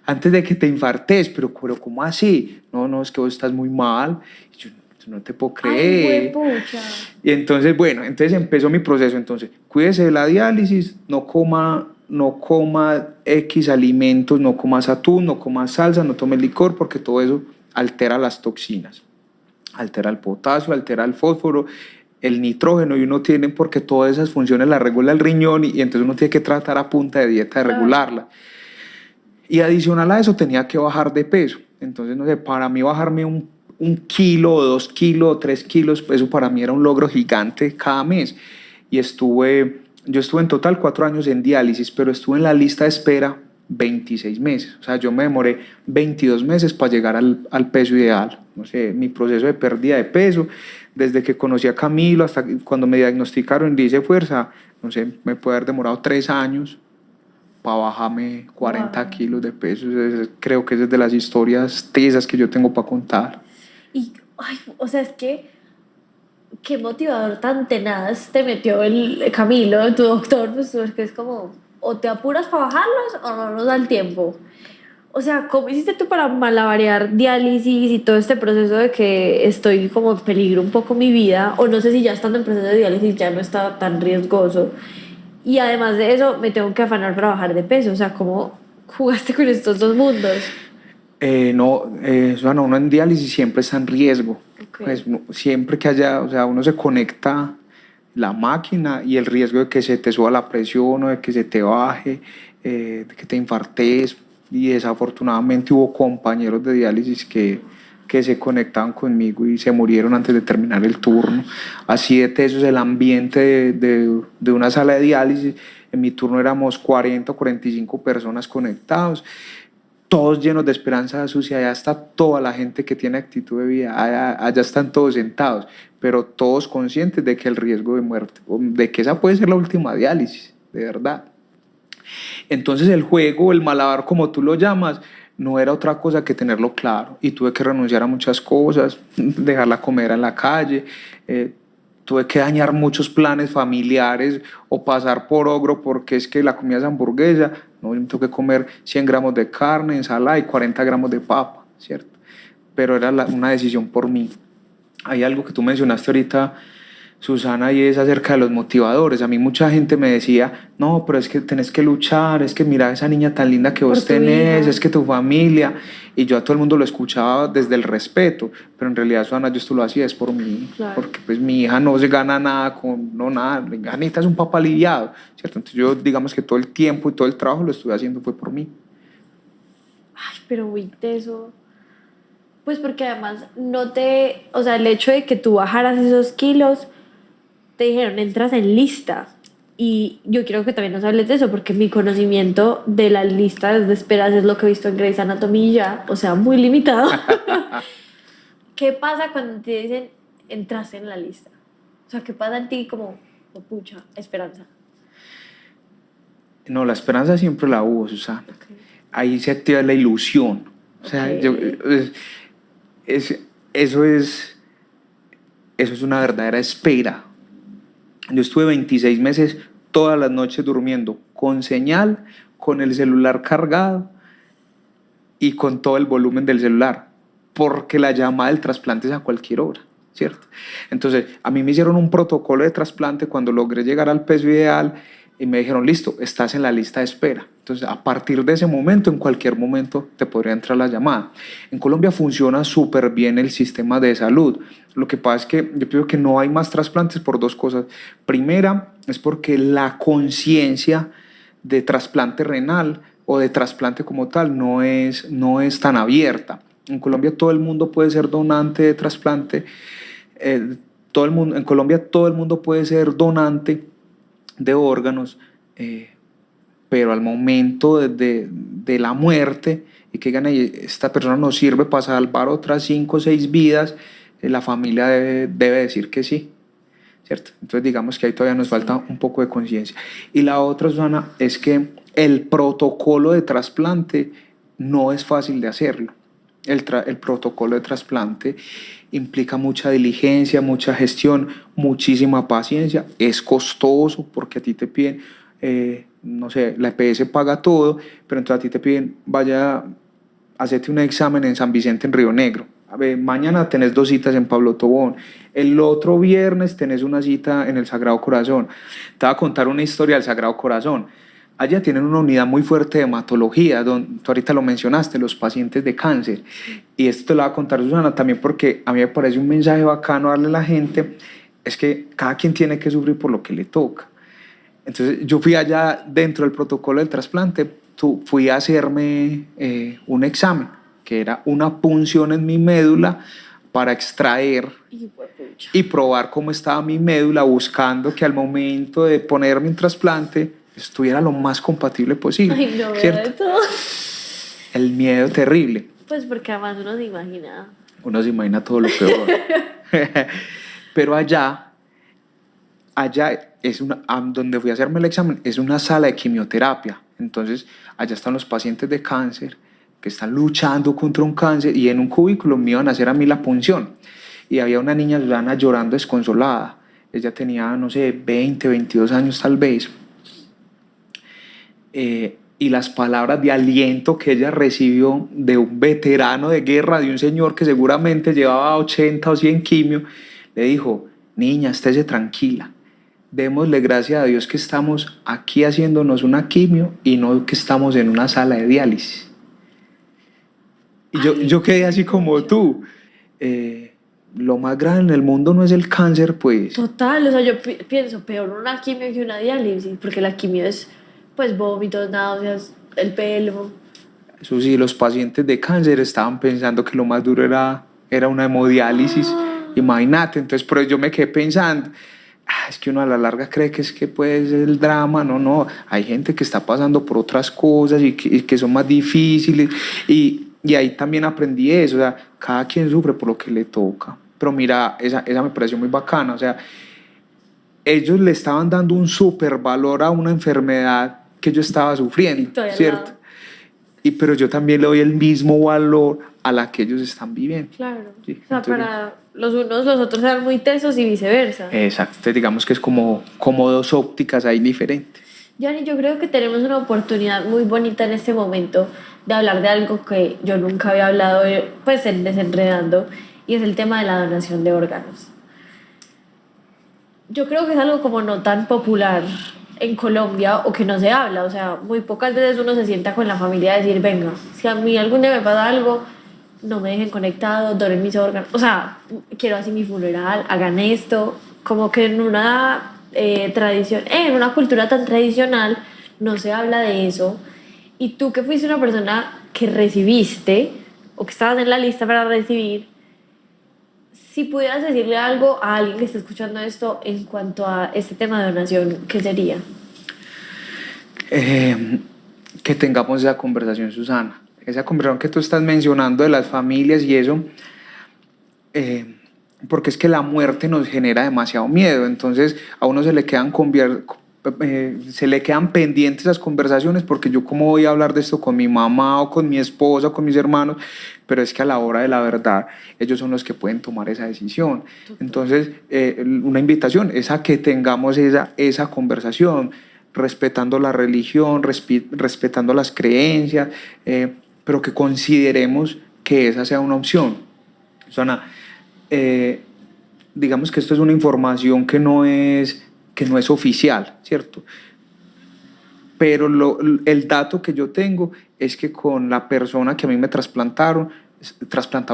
Speaker 2: Antes de que te infartes, pero ¿cómo así? No, es que vos estás muy mal. Y yo no te puedo creer.
Speaker 1: Ay, pucha.
Speaker 2: Y entonces, bueno, entonces empezó mi proceso. Entonces, cuídese de la diálisis, no coma X alimentos, no comas atún, no comas salsa, no tomes licor, porque todo eso altera las toxinas. Altera el potasio, altera el fósforo, el nitrógeno, y uno tiene, porque todas esas funciones las regula el riñón, y entonces uno tiene que tratar a punta de dieta de regularla. Y adicional a eso tenía que bajar de peso. Entonces, no sé, para mí bajarme un kilo, 2 kilos, 3 kilos, eso para mí era un logro gigante cada mes. Y yo estuve en total 4 años en diálisis, pero estuve en la lista de espera 26 meses. O sea, yo me demoré 22 meses para llegar al peso ideal. No sé, mi proceso de pérdida de peso, desde que conocí a Camilo hasta cuando me diagnosticaron y hice fuerza, no sé, me puede haber demorado 3 años para bajarme 40
Speaker 1: Wow.
Speaker 2: kilos de peso. Creo que esa es de las historias tesas que yo tengo para contar.
Speaker 1: Y, ay, o sea, es que qué motivador tan tenaz te metió el Camilo, tu doctor, pues porque es como, o te apuras para bajarlos o no nos da el tiempo. O sea, ¿cómo hiciste tú para malabarear diálisis y todo este proceso de que estoy como en peligro un poco mi vida? O no sé si ya estando en proceso de diálisis ya no estaba tan riesgoso. Y además de eso, me tengo que afanar para bajar de peso. O sea, ¿cómo jugaste con estos dos mundos?
Speaker 2: No, Susana, uno en diálisis siempre está en riesgo.
Speaker 1: Ok.
Speaker 2: Pues siempre que haya, o sea, uno se conecta la máquina y el riesgo de que se te suba la presión o de que se te baje, de que te infartes. Y desafortunadamente hubo compañeros de diálisis que se conectaban conmigo y se murieron antes de terminar el turno. Así de teso es el ambiente de una sala de diálisis. En mi turno éramos 40 o 45 personas conectados, todos llenos de esperanza sucia. Allá está toda la gente que tiene actitud de vida, allá están todos sentados, pero todos conscientes de que el riesgo de muerte, de que esa puede ser la última diálisis, de verdad. Entonces el juego, el malabar como tú lo llamas, no era otra cosa que tenerlo claro, y tuve que renunciar a muchas cosas, dejar la comida en la calle, tuve que dañar muchos planes familiares o pasar por ogro porque es que la comida es hamburguesa. No, yo me tengo que comer 100 gramos de carne, ensalada y 40 gramos de papa, ¿cierto? Pero era una decisión por mí. Hay algo que tú mencionaste ahorita, Susana, y es acerca de los motivadores. A mí mucha gente me decía, no, pero es que tenés que luchar, es que mira esa niña tan linda que
Speaker 1: Por
Speaker 2: vos
Speaker 1: tu
Speaker 2: tenés,
Speaker 1: hija.
Speaker 2: es que tu familia. Y yo a todo el mundo lo escuchaba desde el respeto, pero en realidad, Susana, yo esto lo hacía es por mí,
Speaker 1: Claro.
Speaker 2: porque pues mi hija no se gana nada con, no nada, mi hija necesita es un papá aliviado, ¿cierto? Entonces yo digamos que todo el tiempo y todo el trabajo lo estuve haciendo fue por mí.
Speaker 1: Ay, pero muy teso. Pues porque además no te, o sea, el hecho de que tú bajaras esos kilos, te dijeron, entras en lista. Y yo quiero que también nos hables de eso, porque mi conocimiento de las listas de esperas es lo que he visto en Grey's Anatomy y ya, o sea, muy limitado. ¿Qué pasa cuando te dicen, entraste en la lista? O sea, ¿qué pasa en ti como, oh, pucha, esperanza?
Speaker 2: No, la esperanza siempre la hubo, Susana.
Speaker 1: Okay.
Speaker 2: Ahí se activa la ilusión. O sea,
Speaker 1: Okay.
Speaker 2: es, eso es, eso es una verdadera espera. Yo estuve 26 meses todas las noches durmiendo con señal, con el celular cargado y con todo el volumen del celular, porque la llamada del trasplante es a cualquier hora, ¿cierto? Entonces, a mí me hicieron un protocolo de trasplante cuando logré llegar al peso ideal y me dijeron, listo, estás en la lista de espera. Entonces, a partir de ese momento, en cualquier momento, te podría entrar la llamada. En Colombia funciona súper bien el sistema de salud. Lo que pasa es que yo pienso que no hay más trasplantes por dos cosas. Primera, es porque la conciencia de trasplante renal o de trasplante como tal no es tan abierta. En Colombia todo el mundo puede ser donante de trasplante, todo el mundo, en Colombia todo el mundo puede ser donante de órganos, pero al momento de la muerte y que digan, esta persona nos sirve para salvar otras 5 o 6 vidas, la familia debe decir que sí, ¿cierto? Entonces digamos que ahí todavía nos falta un poco de conciencia. Y la otra, Susana, es que el protocolo de trasplante no es fácil de hacerlo. El protocolo de trasplante implica mucha diligencia, mucha gestión, muchísima paciencia, es costoso porque a ti te piden, no sé, la EPS paga todo, pero entonces a ti te piden, vaya, hacerte un examen en San Vicente en Río Negro. A ver, mañana tenés 2 citas en Pablo Tobón, el otro viernes tenés una cita en el Sagrado Corazón. Te voy a contar una historia del Sagrado Corazón. Allá tienen una unidad muy fuerte de hematología, donde tú ahorita lo mencionaste, los pacientes de cáncer. Y esto te lo voy a contar, Susana, también porque a mí me parece un mensaje bacano darle a la gente, es que cada quien tiene que sufrir por lo que le toca. Entonces yo fui allá dentro del protocolo del trasplante, fui a hacerme un examen, que era una punción en mi médula para extraer y probar cómo estaba mi médula, buscando que al momento de ponerme un trasplante estuviera lo más compatible posible.
Speaker 1: Ay, no,
Speaker 2: ¿cierto?
Speaker 1: de todo.
Speaker 2: El miedo terrible.
Speaker 1: Pues porque además uno se imagina.
Speaker 2: Uno se imagina todo lo peor. Pero allá es donde fui a hacerme el examen, es una sala de quimioterapia. Entonces, allá están los pacientes de cáncer que están luchando contra un cáncer y en un cubículo me iban a hacer a mí la punción. Y había una niña, Susana, llorando desconsolada. Ella tenía, no sé, 20, 22 años tal vez. Y las palabras de aliento que ella recibió de un veterano de guerra, de un señor que seguramente llevaba 80 o 100 quimio, le dijo: niña, estése tranquila, démosle gracias a Dios que estamos aquí haciéndonos una quimio y no que estamos en una sala de diálisis. Y yo quedé así como tú. Lo más grave en el mundo no es el cáncer, pues.
Speaker 1: Total, o sea, yo pienso peor una quimio que una diálisis, porque la quimio es, pues, vómitos, náuseas, el pelo.
Speaker 2: Eso sí, los pacientes de cáncer estaban pensando que lo más duro era una hemodiálisis. Imagínate, entonces, pero yo me quedé pensando, es que uno a la larga cree que es que puede ser el drama. No, hay gente que está pasando por otras cosas y que son más difíciles. Y ahí también aprendí eso, o sea, cada quien sufre por lo que le toca. Pero mira, esa me pareció muy bacana, o sea, ellos le estaban dando un súper valor a una enfermedad que yo estaba sufriendo, ¿cierto? Pero yo también le doy el mismo valor a la que ellos están viviendo.
Speaker 1: Claro.
Speaker 2: ¿Sí?
Speaker 1: O sea, entonces, para los unos, los otros eran muy tesos y viceversa.
Speaker 2: Exacto. Entonces, digamos que es como dos ópticas ahí diferentes.
Speaker 1: Gianni, yo creo que tenemos una oportunidad muy bonita en este momento de hablar de algo que yo nunca había hablado, pues, en Desenredando, y es el tema de la donación de órganos. Yo creo que es algo como no tan popular en Colombia o que no se habla, o sea, muy pocas veces uno se sienta con la familia a decir, venga, si a mí algún día me pasa algo, no me dejen conectado, donen mis órganos, o sea, quiero así mi funeral, hagan esto, como que en una tradición, en una cultura tan tradicional no se habla de eso. Y tú que fuiste una persona que recibiste o que estabas en la lista para recibir, si pudieras decirle algo a alguien que está escuchando esto en cuanto a este tema de donación, ¿qué sería?
Speaker 2: Que tengamos esa conversación, Susana. Esa conversación que tú estás mencionando de las familias y eso, porque es que la muerte nos genera demasiado miedo. Entonces a uno se le quedan pendientes esas conversaciones, porque yo cómo voy a hablar de esto con mi mamá o con mi esposa o con mis hermanos, pero es que a la hora de la verdad ellos son los que pueden tomar esa decisión. Entonces una invitación es a que tengamos esa conversación, respetando la religión, respetando las creencias, pero que consideremos que esa sea una opción. Susana, digamos que esto es una información que no es oficial, ¿cierto? Pero el dato que yo tengo es que con la persona que a mí me trasplantaron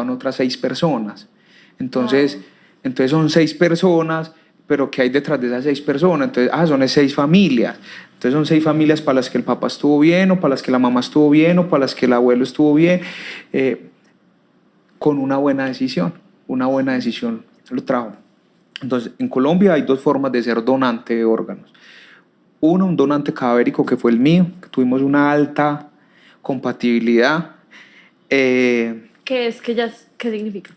Speaker 2: otras 6 personas. Entonces son 6 personas, pero ¿qué hay detrás de esas 6 personas? Entonces, son 6 familias. Entonces son 6 familias para las que el papá estuvo bien, o para las que la mamá estuvo bien, o para las que el abuelo estuvo bien, con una buena decisión lo trajo. Entonces, en Colombia hay 2 formas de ser donante de órganos. Uno, un donante cadavérico, que fue el mío, que tuvimos una alta compatibilidad.
Speaker 1: ¿Qué es? ¿Qué significa?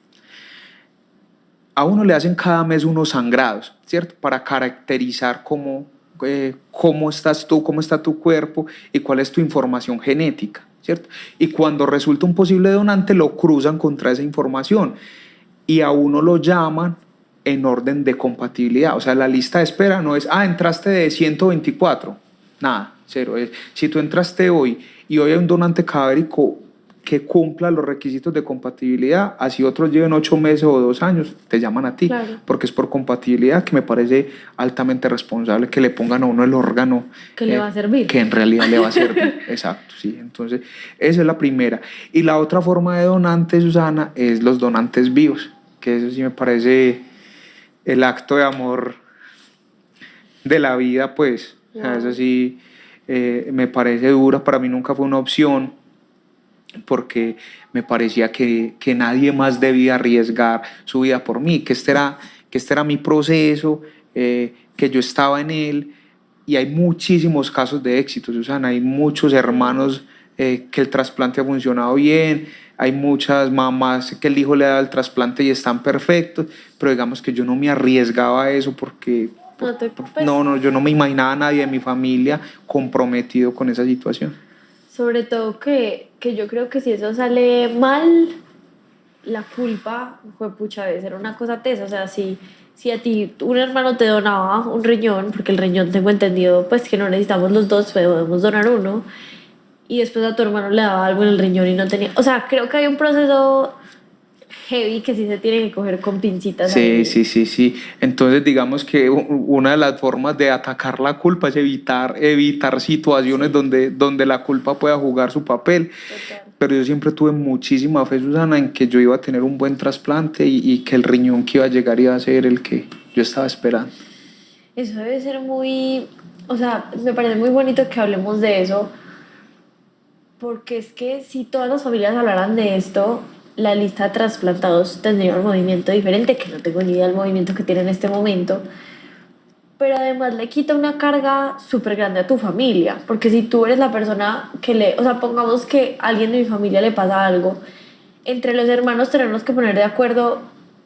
Speaker 2: A uno le hacen cada mes unos sangrados, ¿cierto? Para caracterizar cómo estás tú, cómo está tu cuerpo y cuál es tu información genética, ¿cierto? Y cuando resulta un posible donante, lo cruzan contra esa información y a uno lo llaman en orden de compatibilidad. O sea, la lista de espera no es, entraste de 124, nada, cero. Si tú entraste hoy y hoy hay un donante cadavérico que cumpla los requisitos de compatibilidad, así otros lleven 8 meses o 2 años, te llaman a ti, claro, porque es por compatibilidad, que me parece altamente responsable que le pongan a uno el órgano
Speaker 1: que le va a servir,
Speaker 2: que en realidad le va a servir. Exacto, sí. Entonces esa es la primera. Y la otra forma de donante, Susana, es los donantes vivos, que eso sí me parece el acto de amor de la vida, pues. Wow. O sea, eso sí me parece dura. Para mí nunca fue una opción, porque me parecía que nadie más debía arriesgar su vida por mí, que este era mi proceso, que yo estaba en él, y hay muchísimos casos de éxito, Susana. Hay muchos hermanos que el trasplante ha funcionado bien, hay muchas mamás que el hijo le ha dado el trasplante y están perfectos, pero digamos que yo no me arriesgaba a eso porque
Speaker 1: No te, pues,
Speaker 2: no, yo no me imaginaba a nadie de mi familia comprometido con esa situación.
Speaker 1: sobre todo que yo creo que si eso sale mal, la culpa, fue pucha, debe ser una cosa tesa. O sea, si a ti un hermano te donaba un riñón, porque el riñón tengo entendido, pues que no necesitamos los dos, podemos donar uno, y después a tu hermano le daba algo en el riñón y no tenía. O sea, creo que hay un proceso heavy que sí se tiene que coger con pincitas
Speaker 2: Sí,
Speaker 1: ahí.
Speaker 2: sí, sí, sí. Entonces, digamos que una de las formas de atacar la culpa es evitar situaciones
Speaker 1: Sí,
Speaker 2: donde la culpa pueda jugar su papel.
Speaker 1: total.
Speaker 2: Pero yo siempre tuve muchísima fe, Susana, en que yo iba a tener un buen trasplante y que el riñón que iba a llegar iba a ser el que yo estaba esperando.
Speaker 1: Eso debe ser muy, o sea, me parece muy bonito que hablemos de eso, porque es que si todas las familias hablaran de esto, la lista de trasplantados tendría un movimiento diferente, que no tengo ni idea del movimiento que tiene en este momento, pero además le quita una carga súper grande a tu familia, porque si tú eres la persona que le, o sea, pongamos que a alguien de mi familia le pasa algo, entre los hermanos tenemos que poner de acuerdo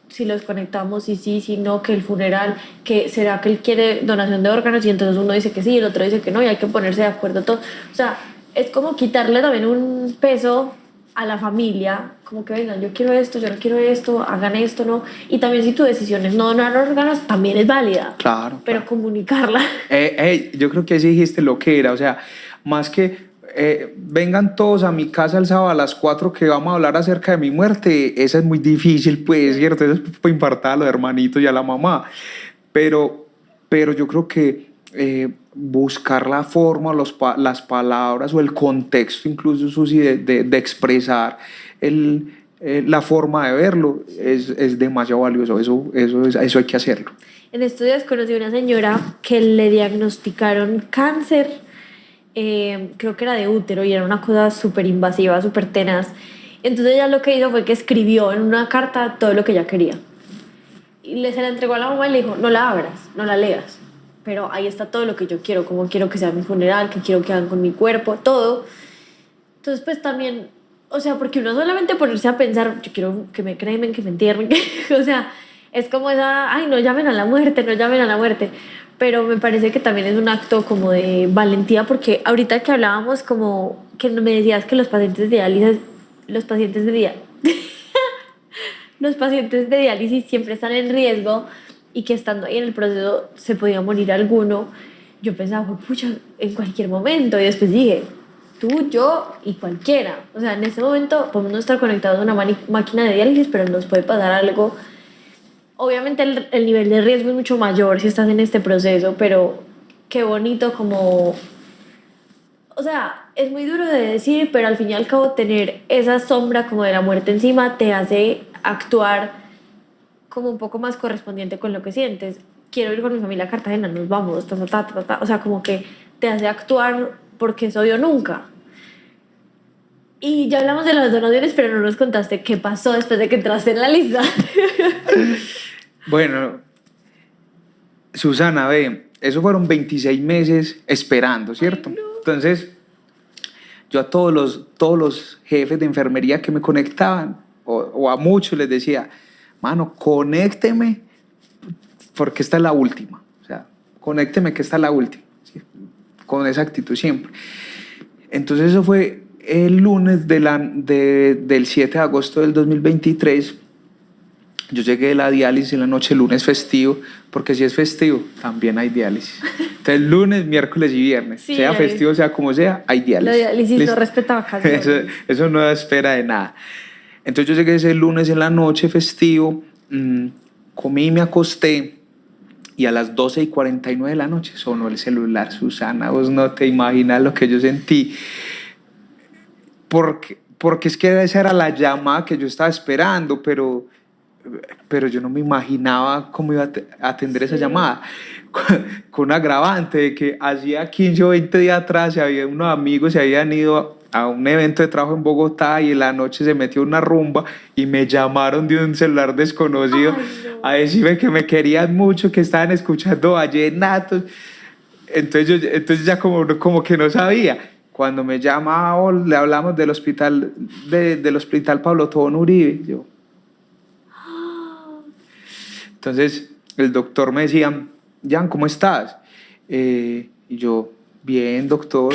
Speaker 1: si los conectamos, y sí, si no, que el funeral, que será que él quiere donación de órganos y entonces uno dice que sí y el otro dice que no y hay que ponerse de acuerdo todo. O sea, es como quitarle también un peso a la familia, como que vengan, yo quiero esto, yo no quiero esto, hagan esto, no. Y también si tu decisión es no donar órganos, también es válida,
Speaker 2: Claro,
Speaker 1: pero
Speaker 2: claro.
Speaker 1: comunicarla.
Speaker 2: Yo creo que así dijiste lo que era, o sea, más que vengan todos a mi casa el sábado a las 4 que vamos a hablar acerca de mi muerte, esa es muy difícil, pues, ¿cierto? Eso es para infartar a los hermanitos y a la mamá, pero, pero yo creo que buscar la forma, las palabras o el contexto incluso, Susi, de expresar la forma de verlo es demasiado valioso, eso hay que hacerlo.
Speaker 1: En estos días conocí a una señora que le diagnosticaron cáncer, creo que era de útero y era una cosa súper invasiva, súper tenaz. Entonces ella lo que hizo fue que escribió en una carta todo lo que ella quería. Y se la entregó a la mamá y le dijo, no la abras, no la leas, pero ahí está todo lo que yo quiero, como quiero que sea mi funeral, que quiero que hagan con mi cuerpo, todo. Entonces pues también, o sea, porque uno solamente ponerse a pensar, yo quiero que me cremen, que me entierren, o sea, es como esa, ay, no llamen a la muerte, no llamen a la muerte. Pero me parece que también es un acto como de valentía, porque ahorita que hablábamos como que me decías que los pacientes de diálisis, los pacientes de diálisis siempre están en riesgo y que estando ahí en el proceso se podía morir alguno. Yo pensaba, "Jue pucha, en cualquier momento". Y después dije, tú, yo y cualquiera. O sea, en este momento podemos no estar conectados a una máquina de diálisis, pero nos puede pasar algo. Obviamente el nivel de riesgo es mucho mayor si estás en este proceso, pero qué bonito como, o sea, es muy duro de decir, pero al fin y al cabo tener esa sombra como de la muerte encima te hace actuar como un poco más correspondiente con lo que sientes. Quiero ir con mi familia a Cartagena, nos vamos, ta, ta, ta, ta, ta. O sea, como que te hace actuar porque es hoy o nunca. Y ya hablamos de las donaciones, pero no nos contaste qué pasó después de que entraste en la lista.
Speaker 2: Bueno, Susana, ve, eso fueron 26 meses esperando,
Speaker 1: Ay,
Speaker 2: ¿cierto?
Speaker 1: no.
Speaker 2: Entonces, yo a todos los jefes de enfermería que me conectaban, o a muchos les decía, mano, conécteme porque esta es la última. O sea, conécteme que esta es la última. ¿Sí? Con esa actitud siempre. Entonces, eso fue el lunes del 7 de agosto del 2023. Yo llegué de la diálisis en la noche, lunes festivo, porque si es festivo, también hay diálisis. Entonces, lunes, miércoles y viernes,
Speaker 1: Sí,
Speaker 2: sea festivo, sea como sea, hay
Speaker 1: la
Speaker 2: diálisis.
Speaker 1: diálisis no
Speaker 2: ¿Listo?
Speaker 1: respeta vacaciones.
Speaker 2: Eso no da espera de nada. Entonces, yo llegué ese lunes en la noche, festivo, comí y me acosté, y a las 12:49 de la noche sonó el celular. Susana, vos no te imaginas lo que yo sentí. Porque es que esa era la llamada que yo estaba esperando, pero yo no me imaginaba cómo iba a atender esa
Speaker 1: Sí.
Speaker 2: llamada. Con un agravante de que hacía 15 o 20 días atrás unos amigos se habían ido a un evento de trabajo en Bogotá y en la noche se metió una rumba y me llamaron de un celular desconocido
Speaker 1: Ay, no.
Speaker 2: a decirme que me querían mucho, que estaban escuchando vallenatos. entonces ya como que no sabía. Cuando me llama o le hablamos del hospital, del hospital Pablo Tobón Uribe, yo. Entonces el doctor me decía, Jan, ¿cómo estás? Y yo, bien, doctor,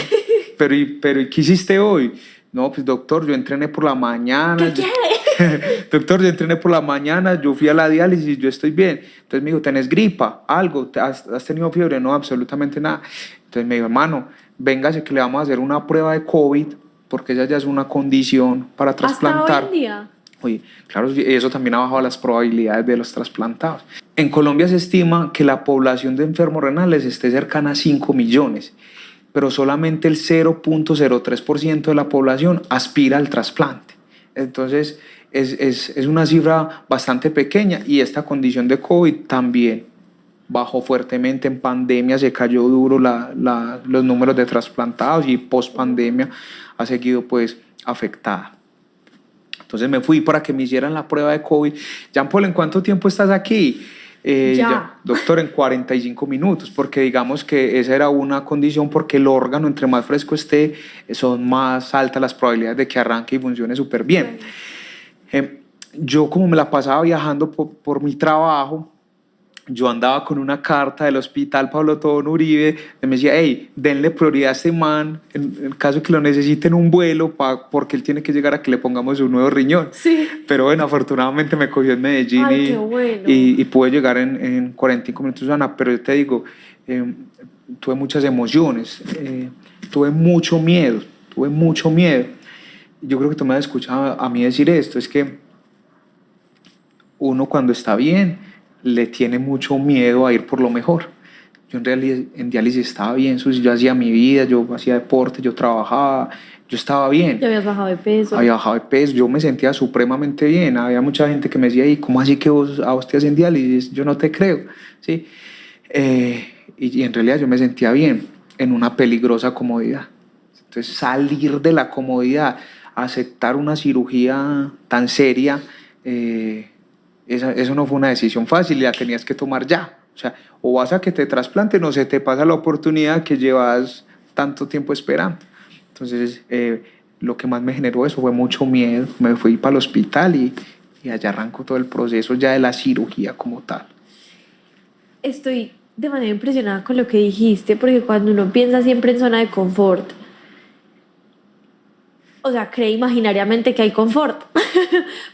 Speaker 2: pero ¿y qué hiciste hoy? No, pues doctor, yo entrené por la mañana.
Speaker 1: ¿Qué quiere?
Speaker 2: Doctor, yo entrené por la mañana, yo fui a la diálisis, yo estoy bien. Entonces me dijo, ¿tenés gripa? ¿Algo? ¿Has tenido fiebre? No, absolutamente nada. Entonces me dijo, hermano, véngase que le vamos a hacer una prueba de COVID, porque esa ya es una condición para
Speaker 1: Hasta hoy
Speaker 2: trasplantar.
Speaker 1: en día.
Speaker 2: Oye, claro, eso también ha bajado las probabilidades de los trasplantados. En Colombia se estima que la población de enfermos renales esté cercana a 5 millones, pero solamente el 0.03% de la población aspira al trasplante. Entonces, es una cifra bastante pequeña y esta condición de COVID también bajó fuertemente. En pandemia se cayó duro los números de trasplantados y post pandemia ha seguido pues afectada. Entonces me fui para que me hicieran la prueba de COVID. Jean Paul, ¿en cuánto tiempo estás aquí? Doctor, en 45 minutos, porque digamos que esa era una condición, porque el órgano, entre más fresco esté, son más altas las probabilidades de que arranque y funcione súper bien. Yo como me la pasaba viajando por mi trabajo, yo andaba con una carta del hospital Pablo Tobón Uribe, y me decía, hey, denle prioridad a este man, en caso que lo necesiten un vuelo, porque él tiene que llegar a que le pongamos un nuevo riñón.
Speaker 1: Sí.
Speaker 2: Pero bueno, afortunadamente me cogió en Medellín.
Speaker 1: Ay, qué bueno.
Speaker 2: y pude llegar en 45 minutos, Ana, pero yo te digo, tuve muchas emociones, tuve mucho miedo. Yo creo que tú me has escuchado a mí decir esto, es que uno cuando está bien le tiene mucho miedo a ir por lo mejor. Yo en realidad en diálisis estaba bien, yo hacía mi vida, yo hacía deporte, yo trabajaba, yo estaba bien.
Speaker 1: Ya habías bajado de peso.
Speaker 2: Había bajado de peso, yo me sentía supremamente bien. Había mucha gente que me decía, ¿y cómo así que a vos te hacen diálisis? Yo no te creo, ¿sí? Y en realidad yo me sentía bien en una peligrosa comodidad. Entonces salir de la comodidad, aceptar una cirugía tan seria, eso no fue una decisión fácil y la tenías que tomar ya. O sea, o vas a que te trasplanten o se te pasa la oportunidad que llevas tanto tiempo esperando. Entonces, lo que más me generó eso fue mucho miedo. Me fui para el hospital y allá arrancó todo el proceso ya de la cirugía como tal.
Speaker 1: Estoy de manera impresionada con lo que dijiste, porque cuando uno piensa siempre en zona de confort, o sea, cree imaginariamente que hay confort.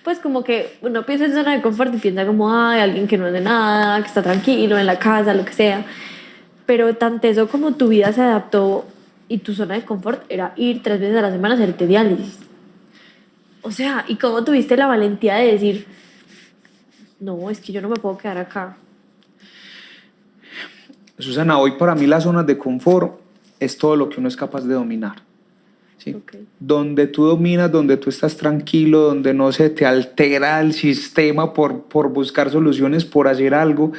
Speaker 1: Pues como que uno piensa en zona de confort y piensa como, ay, alguien que no hace nada, que está tranquilo en la casa, lo que sea. Pero tanto eso como tu vida se adaptó y tu zona de confort era ir 3 veces a la semana a hacerte diálisis. O sea, ¿y cómo tuviste la valentía de decir, no, es que yo no me puedo quedar acá?
Speaker 2: Susana, hoy para mí las zonas de confort es todo lo que uno es capaz de dominar. ¿Sí?
Speaker 1: Okay.
Speaker 2: Donde tú dominas, donde tú estás tranquilo, donde no se te altera el sistema por buscar soluciones, por hacer algo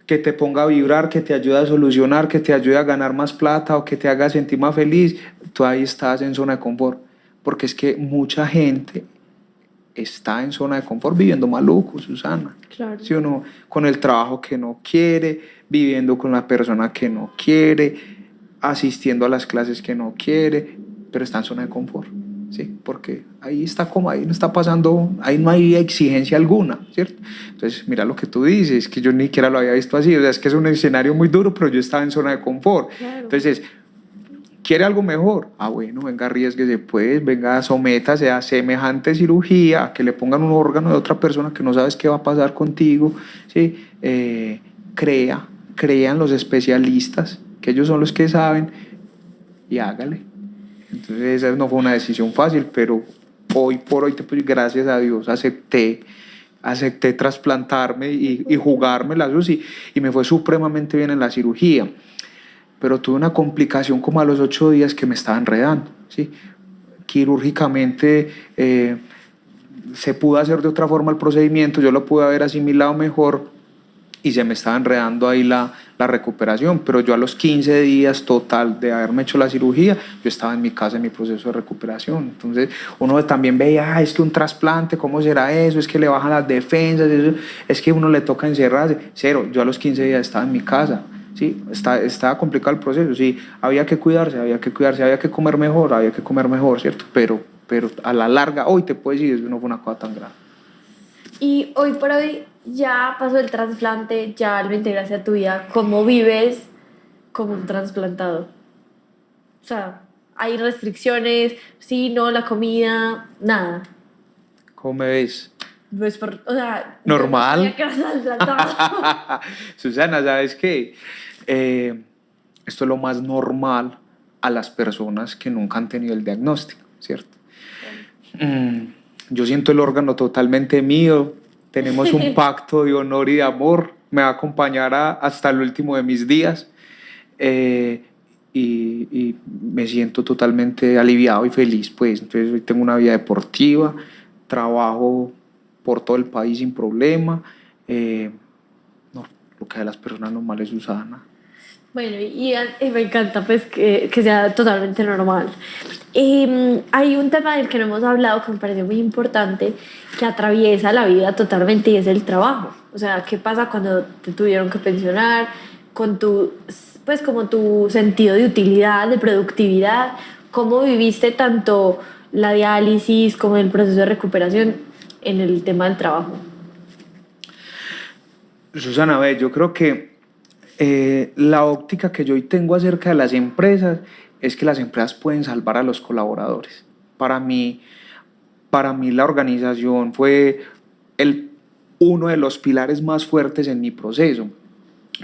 Speaker 2: que te ponga a vibrar, que te ayude a solucionar, que te ayude a ganar más plata o que te haga sentir más feliz, tú ahí estás en zona de confort. Porque es que mucha gente está en zona de confort viviendo maluco, Susana.
Speaker 1: Claro.
Speaker 2: ¿Sí o no? Con el trabajo que no quiere, viviendo con la persona que no quiere, asistiendo a las clases que no quiere, pero está en zona de confort, ¿sí? Porque ahí está como, ahí no está pasando, ahí no hay exigencia alguna, ¿cierto? Entonces, mira lo que tú dices, que yo ni siquiera lo había visto así, o sea, es que es un escenario muy duro, pero yo estaba en zona de confort.
Speaker 1: Claro.
Speaker 2: Entonces, ¿quiere algo mejor? Ah, bueno, venga, arriésguese pues, venga, sométase a semejante cirugía, a que le pongan un órgano de otra persona que no sabes qué va a pasar contigo, ¿sí? Crean los especialistas, que ellos son los que saben, y hágale. Entonces esa no fue una decisión fácil, pero hoy por hoy, pues, gracias a Dios, acepté trasplantarme y jugármela, eso sí, y me fue supremamente bien en la cirugía. Pero tuve una complicación como a los 8 días que me estaba enredando, ¿sí? Quirúrgicamente se pudo hacer de otra forma el procedimiento, yo lo pude haber asimilado mejor y se me estaba enredando ahí la recuperación, pero yo a los 15 días total de haberme hecho la cirugía, yo estaba en mi casa en mi proceso de recuperación. Entonces uno también veía, es que un trasplante, ¿cómo será eso? Es que le bajan las defensas, eso, es que uno le toca encerrarse. Cero, yo a los 15 días estaba en mi casa. Sí, estaba complicado el proceso, sí, había que cuidarse, había que comer mejor, ¿cierto? Pero a la larga, hoy te puedo decir, eso no fue una cosa tan grave.
Speaker 1: Y hoy por hoy ya pasó el trasplante, ya lo integraste a tu vida. ¿Cómo vives como un trasplantado? O sea, hay restricciones, sí, no, la comida, nada.
Speaker 2: ¿Cómo me ves?
Speaker 1: Pues o sea, yo no sabía
Speaker 2: Normal.
Speaker 1: que eras trasplantado.
Speaker 2: Susana, ¿sabes qué? Esto es lo más normal a las personas que nunca han tenido el diagnóstico, ¿cierto? Mm, yo siento el órgano totalmente mío, tenemos un pacto de honor y de amor, me va a acompañar hasta el último de mis días eh, y me siento totalmente aliviado y feliz, pues. Entonces hoy tengo una vida deportiva, trabajo por todo el país sin problema, no, lo que a las personas normales, Susana.
Speaker 1: Bueno, y me encanta pues que sea totalmente normal. Hay un tema del que no hemos hablado que me parece muy importante, que atraviesa la vida totalmente y es el trabajo. O sea, ¿qué pasa cuando te tuvieron que pensionar? Con tu, pues como tu sentido de utilidad, de productividad, ¿cómo viviste tanto la diálisis como el proceso de recuperación en el tema del trabajo?
Speaker 2: Susana, ve, yo creo que la óptica que yo hoy tengo acerca de las empresas es que las empresas pueden salvar a los colaboradores. Para mí, para mí la organización fue el, uno de los pilares más fuertes en mi proceso,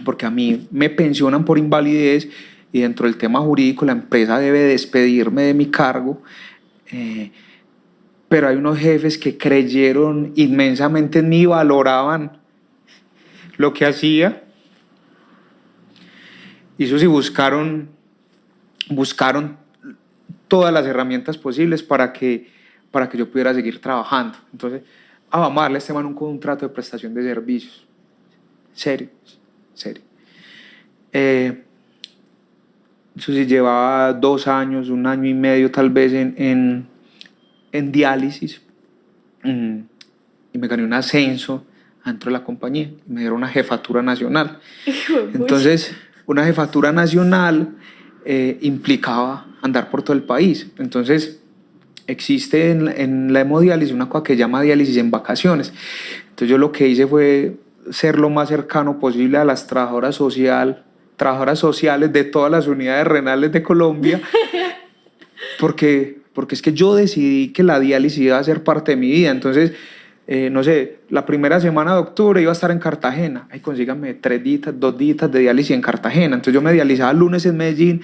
Speaker 2: porque a mí me pensionan por invalidez y dentro del tema jurídico la empresa debe despedirme de mi cargo, eh, pero hay unos jefes que creyeron inmensamente en mí, valoraban lo que hacía y eso sí buscaron todas las herramientas posibles para que yo pudiera seguir trabajando. Entonces, vamos a darle a este man un contrato de prestación de servicios. Serio, serio. Eso sí, llevaba 2 años, 1 año y medio tal vez en diálisis y me gané un ascenso dentro de la compañía y me dieron una jefatura nacional. Entonces, una jefatura nacional implicaba andar por todo el país. Entonces, existe en la hemodiálisis una cosa que se llama diálisis en vacaciones. Entonces, yo lo que hice fue ser lo más cercano posible a las trabajadoras sociales de todas las unidades renales de Colombia, porque es que yo decidí que la diálisis iba a ser parte de mi vida. Entonces, no sé, la primera semana de octubre iba a estar en Cartagena. Ay, consíganme 3 días, 2 días de diálisis en Cartagena. Entonces yo me dializaba lunes en Medellín,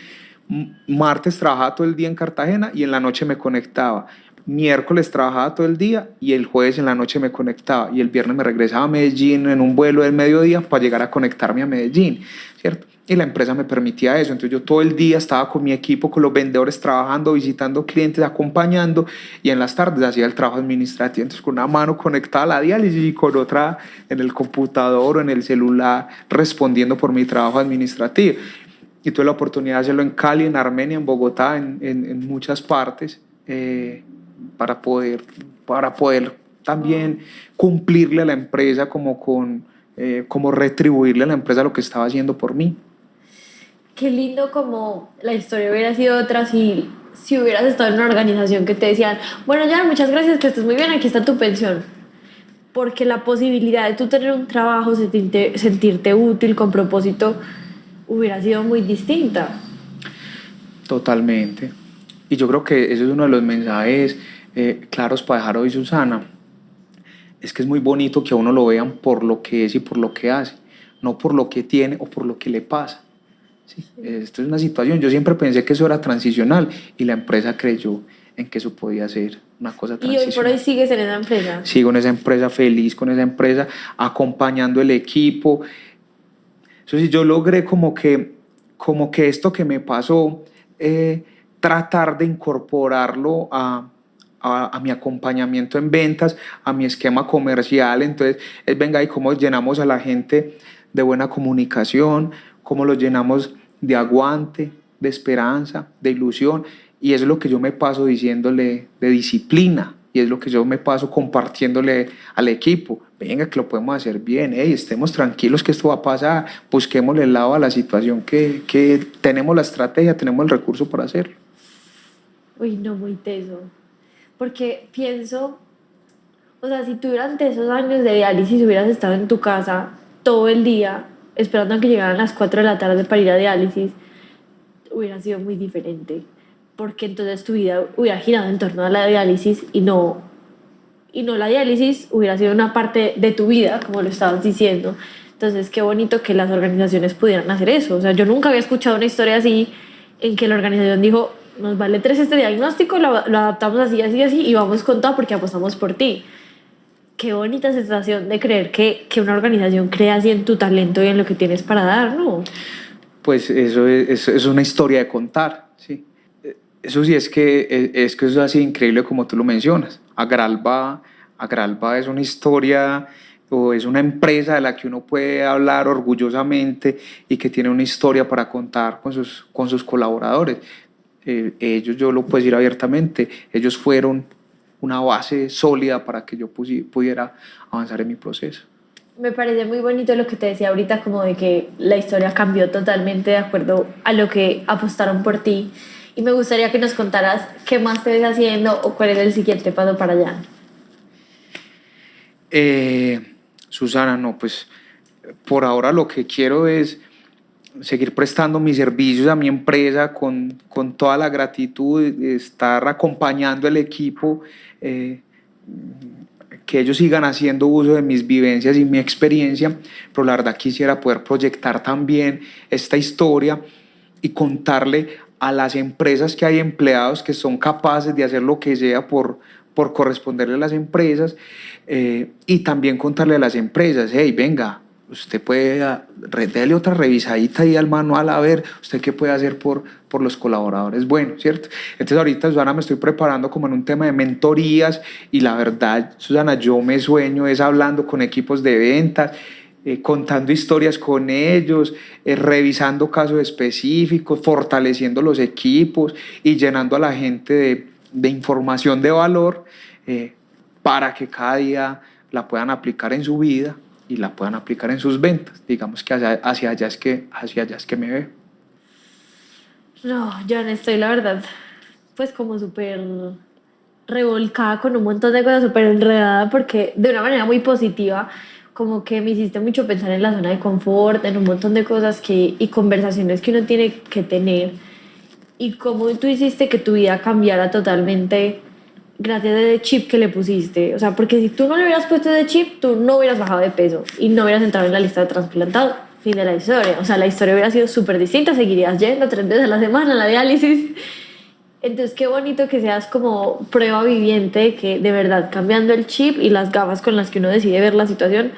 Speaker 2: martes trabajaba todo el día en Cartagena y en la noche me conectaba. Miércoles trabajaba todo el día y el jueves en la noche me conectaba. Y el viernes me regresaba a Medellín en un vuelo del mediodía para llegar a conectarme a Medellín, ¿cierto? Y la empresa me permitía eso. Entonces yo todo el día estaba con mi equipo, con los vendedores, trabajando, visitando clientes, acompañando, y en las tardes hacía el trabajo administrativo. Entonces con una mano conectada a la diálisis y con otra en el computador o en el celular respondiendo por mi trabajo administrativo. Y tuve la oportunidad de hacerlo en Cali, en Armenia, en Bogotá, en muchas partes, para poder también cumplirle a la empresa como retribuirle a la empresa lo que estaba haciendo por mí.
Speaker 1: Qué lindo como la historia hubiera sido otra si hubieras estado en una organización que te decían, bueno, ya, muchas gracias, que estés muy bien, aquí está tu pensión. Porque la posibilidad de tú tener un trabajo, sentirte útil, con propósito, hubiera sido muy distinta.
Speaker 2: Totalmente. Y yo creo que ese es uno de los mensajes claros para dejar hoy, Susana. Es que es muy bonito que a uno lo vean por lo que es y por lo que hace, no por lo que tiene o por lo que le pasa. ¿Sí? Esto es una situación, yo siempre pensé que eso era transicional y la empresa creyó en que eso podía ser una cosa
Speaker 1: Y hoy por hoy
Speaker 2: transicional.
Speaker 1: sigues en esa empresa.
Speaker 2: Sigo en esa empresa feliz, con esa empresa, acompañando el equipo. Eso sí, yo logré como que esto que me pasó, tratar de incorporarlo a mi acompañamiento en ventas, a mi esquema comercial. Entonces, venga, y cómo llenamos a la gente de buena comunicación, cómo los llenamos de aguante, de esperanza, de ilusión. Y eso es lo que yo me paso diciéndole, de disciplina. y es lo que yo me paso compartiéndole al equipo. Venga, que lo podemos hacer bien, hey, estemos tranquilos que esto va a pasar, busquémosle el lado a la situación que tenemos la estrategia, tenemos el recurso para hacerlo.
Speaker 1: Uy, no, muy teso. Porque pienso, o sea, si tú durante esos años de diálisis hubieras estado en tu casa todo el día esperando a que llegaran las 4 de la tarde para ir a diálisis, hubiera sido muy diferente. Porque entonces tu vida hubiera girado en torno a la diálisis y no la diálisis hubiera sido una parte de tu vida, como lo estabas diciendo. Entonces, qué bonito que las organizaciones pudieran hacer eso. O sea, yo nunca había escuchado una historia así en que la organización dijo, nos vale 3 este diagnóstico, lo adaptamos así, así, así y vamos con todo porque apostamos por ti. Qué bonita sensación de creer que una organización crea así en tu talento y en lo que tienes para dar, ¿no?
Speaker 2: Pues eso es una historia de contar, ¿sí? Eso sí es que eso es así increíble como tú lo mencionas. Agralba es una historia o es una empresa de la que uno puede hablar orgullosamente y que tiene una historia para contar con sus colaboradores. Ellos, yo lo puedo decir abiertamente, ellos fueron una base sólida para que yo pudiera avanzar en mi proceso.
Speaker 1: Me parece muy bonito lo que te decía ahorita, como de que la historia cambió totalmente de acuerdo a lo que apostaron por ti. Y me gustaría que nos contaras qué más te ves haciendo o cuál es el siguiente paso para allá.
Speaker 2: Susana, no, pues por ahora lo que quiero es seguir prestando mis servicios a mi empresa con toda la gratitud, estar acompañando al equipo, que ellos sigan haciendo uso de mis vivencias y mi experiencia, pero la verdad quisiera poder proyectar también esta historia y contarle a las empresas que hay empleados que son capaces de hacer lo que sea por corresponderle a las empresas, y también contarle a las empresas, hey, venga, usted puede darle otra revisadita ahí al manual a ver usted qué puede hacer por los colaboradores. Bueno, ¿cierto? Entonces ahorita, Susana, me estoy preparando como en un tema de mentorías y la verdad, Susana, yo me sueño es hablando con equipos de ventas, contando historias con ellos, revisando casos específicos, fortaleciendo los equipos y llenando a la gente de información de valor, para que cada día la puedan aplicar en su vida y la puedan aplicar en sus ventas. Digamos que hacia allá es que me veo.
Speaker 1: No, yo no estoy, la verdad, pues como súper revolcada con un montón de cosas, súper enredada, porque de una manera muy positiva, como que me hiciste mucho pensar en la zona de confort, en un montón de cosas y conversaciones que uno tiene que tener, y cómo tú hiciste que tu vida cambiara totalmente gracias a ese chip que le pusiste. O sea, porque si tú no le hubieras puesto ese chip, tú no hubieras bajado de peso y no hubieras entrado en la lista de trasplantados. Fin de la historia. O sea, la historia hubiera sido súper distinta, seguirías yendo 3 veces a la semana a la diálisis. Entonces, qué bonito que seas como prueba viviente, que de verdad cambiando el chip y las gafas con las que uno decide ver la situación,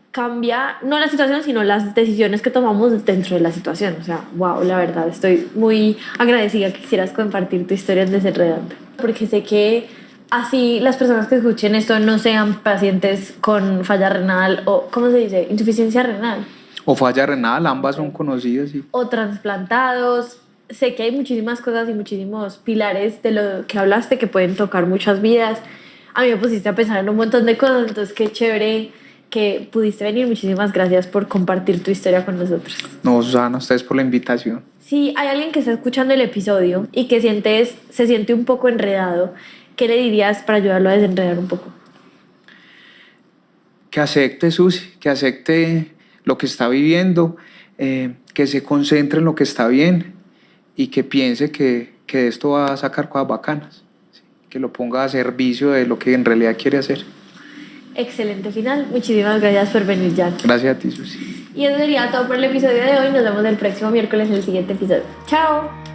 Speaker 1: cambia no la situación, sino las decisiones que tomamos dentro de la situación. O sea, wow, la verdad, estoy muy agradecida que quisieras compartir tu historia en Desenredando. Porque sé que así las personas que escuchen esto no sean pacientes con falla renal o, ¿cómo se dice? Insuficiencia renal.
Speaker 2: O falla renal, ambas son conocidas. Sí.
Speaker 1: O trasplantados. Sé que hay muchísimas cosas y muchísimos pilares de lo que hablaste que pueden tocar muchas vidas. A mí me pusiste a pensar en un montón de cosas, entonces qué chévere que pudiste venir. Muchísimas gracias por compartir tu historia con nosotros.
Speaker 2: No, Susana, ustedes por la invitación.
Speaker 1: Si hay alguien que está escuchando el episodio y que se siente un poco enredado, ¿qué le dirías para ayudarlo a desenredar un poco?
Speaker 2: Que acepte, Susi, que acepte lo que está viviendo, que se concentre en lo que está bien y que piense que de esto va a sacar cosas bacanas, ¿sí? Que lo ponga a servicio de lo que en realidad quiere hacer.
Speaker 1: Excelente final. Muchísimas gracias por venir, Jan.
Speaker 2: Gracias a ti, Susi.
Speaker 1: Y eso sería todo por el episodio de hoy. Nos vemos el próximo miércoles en el siguiente episodio. ¡Chao!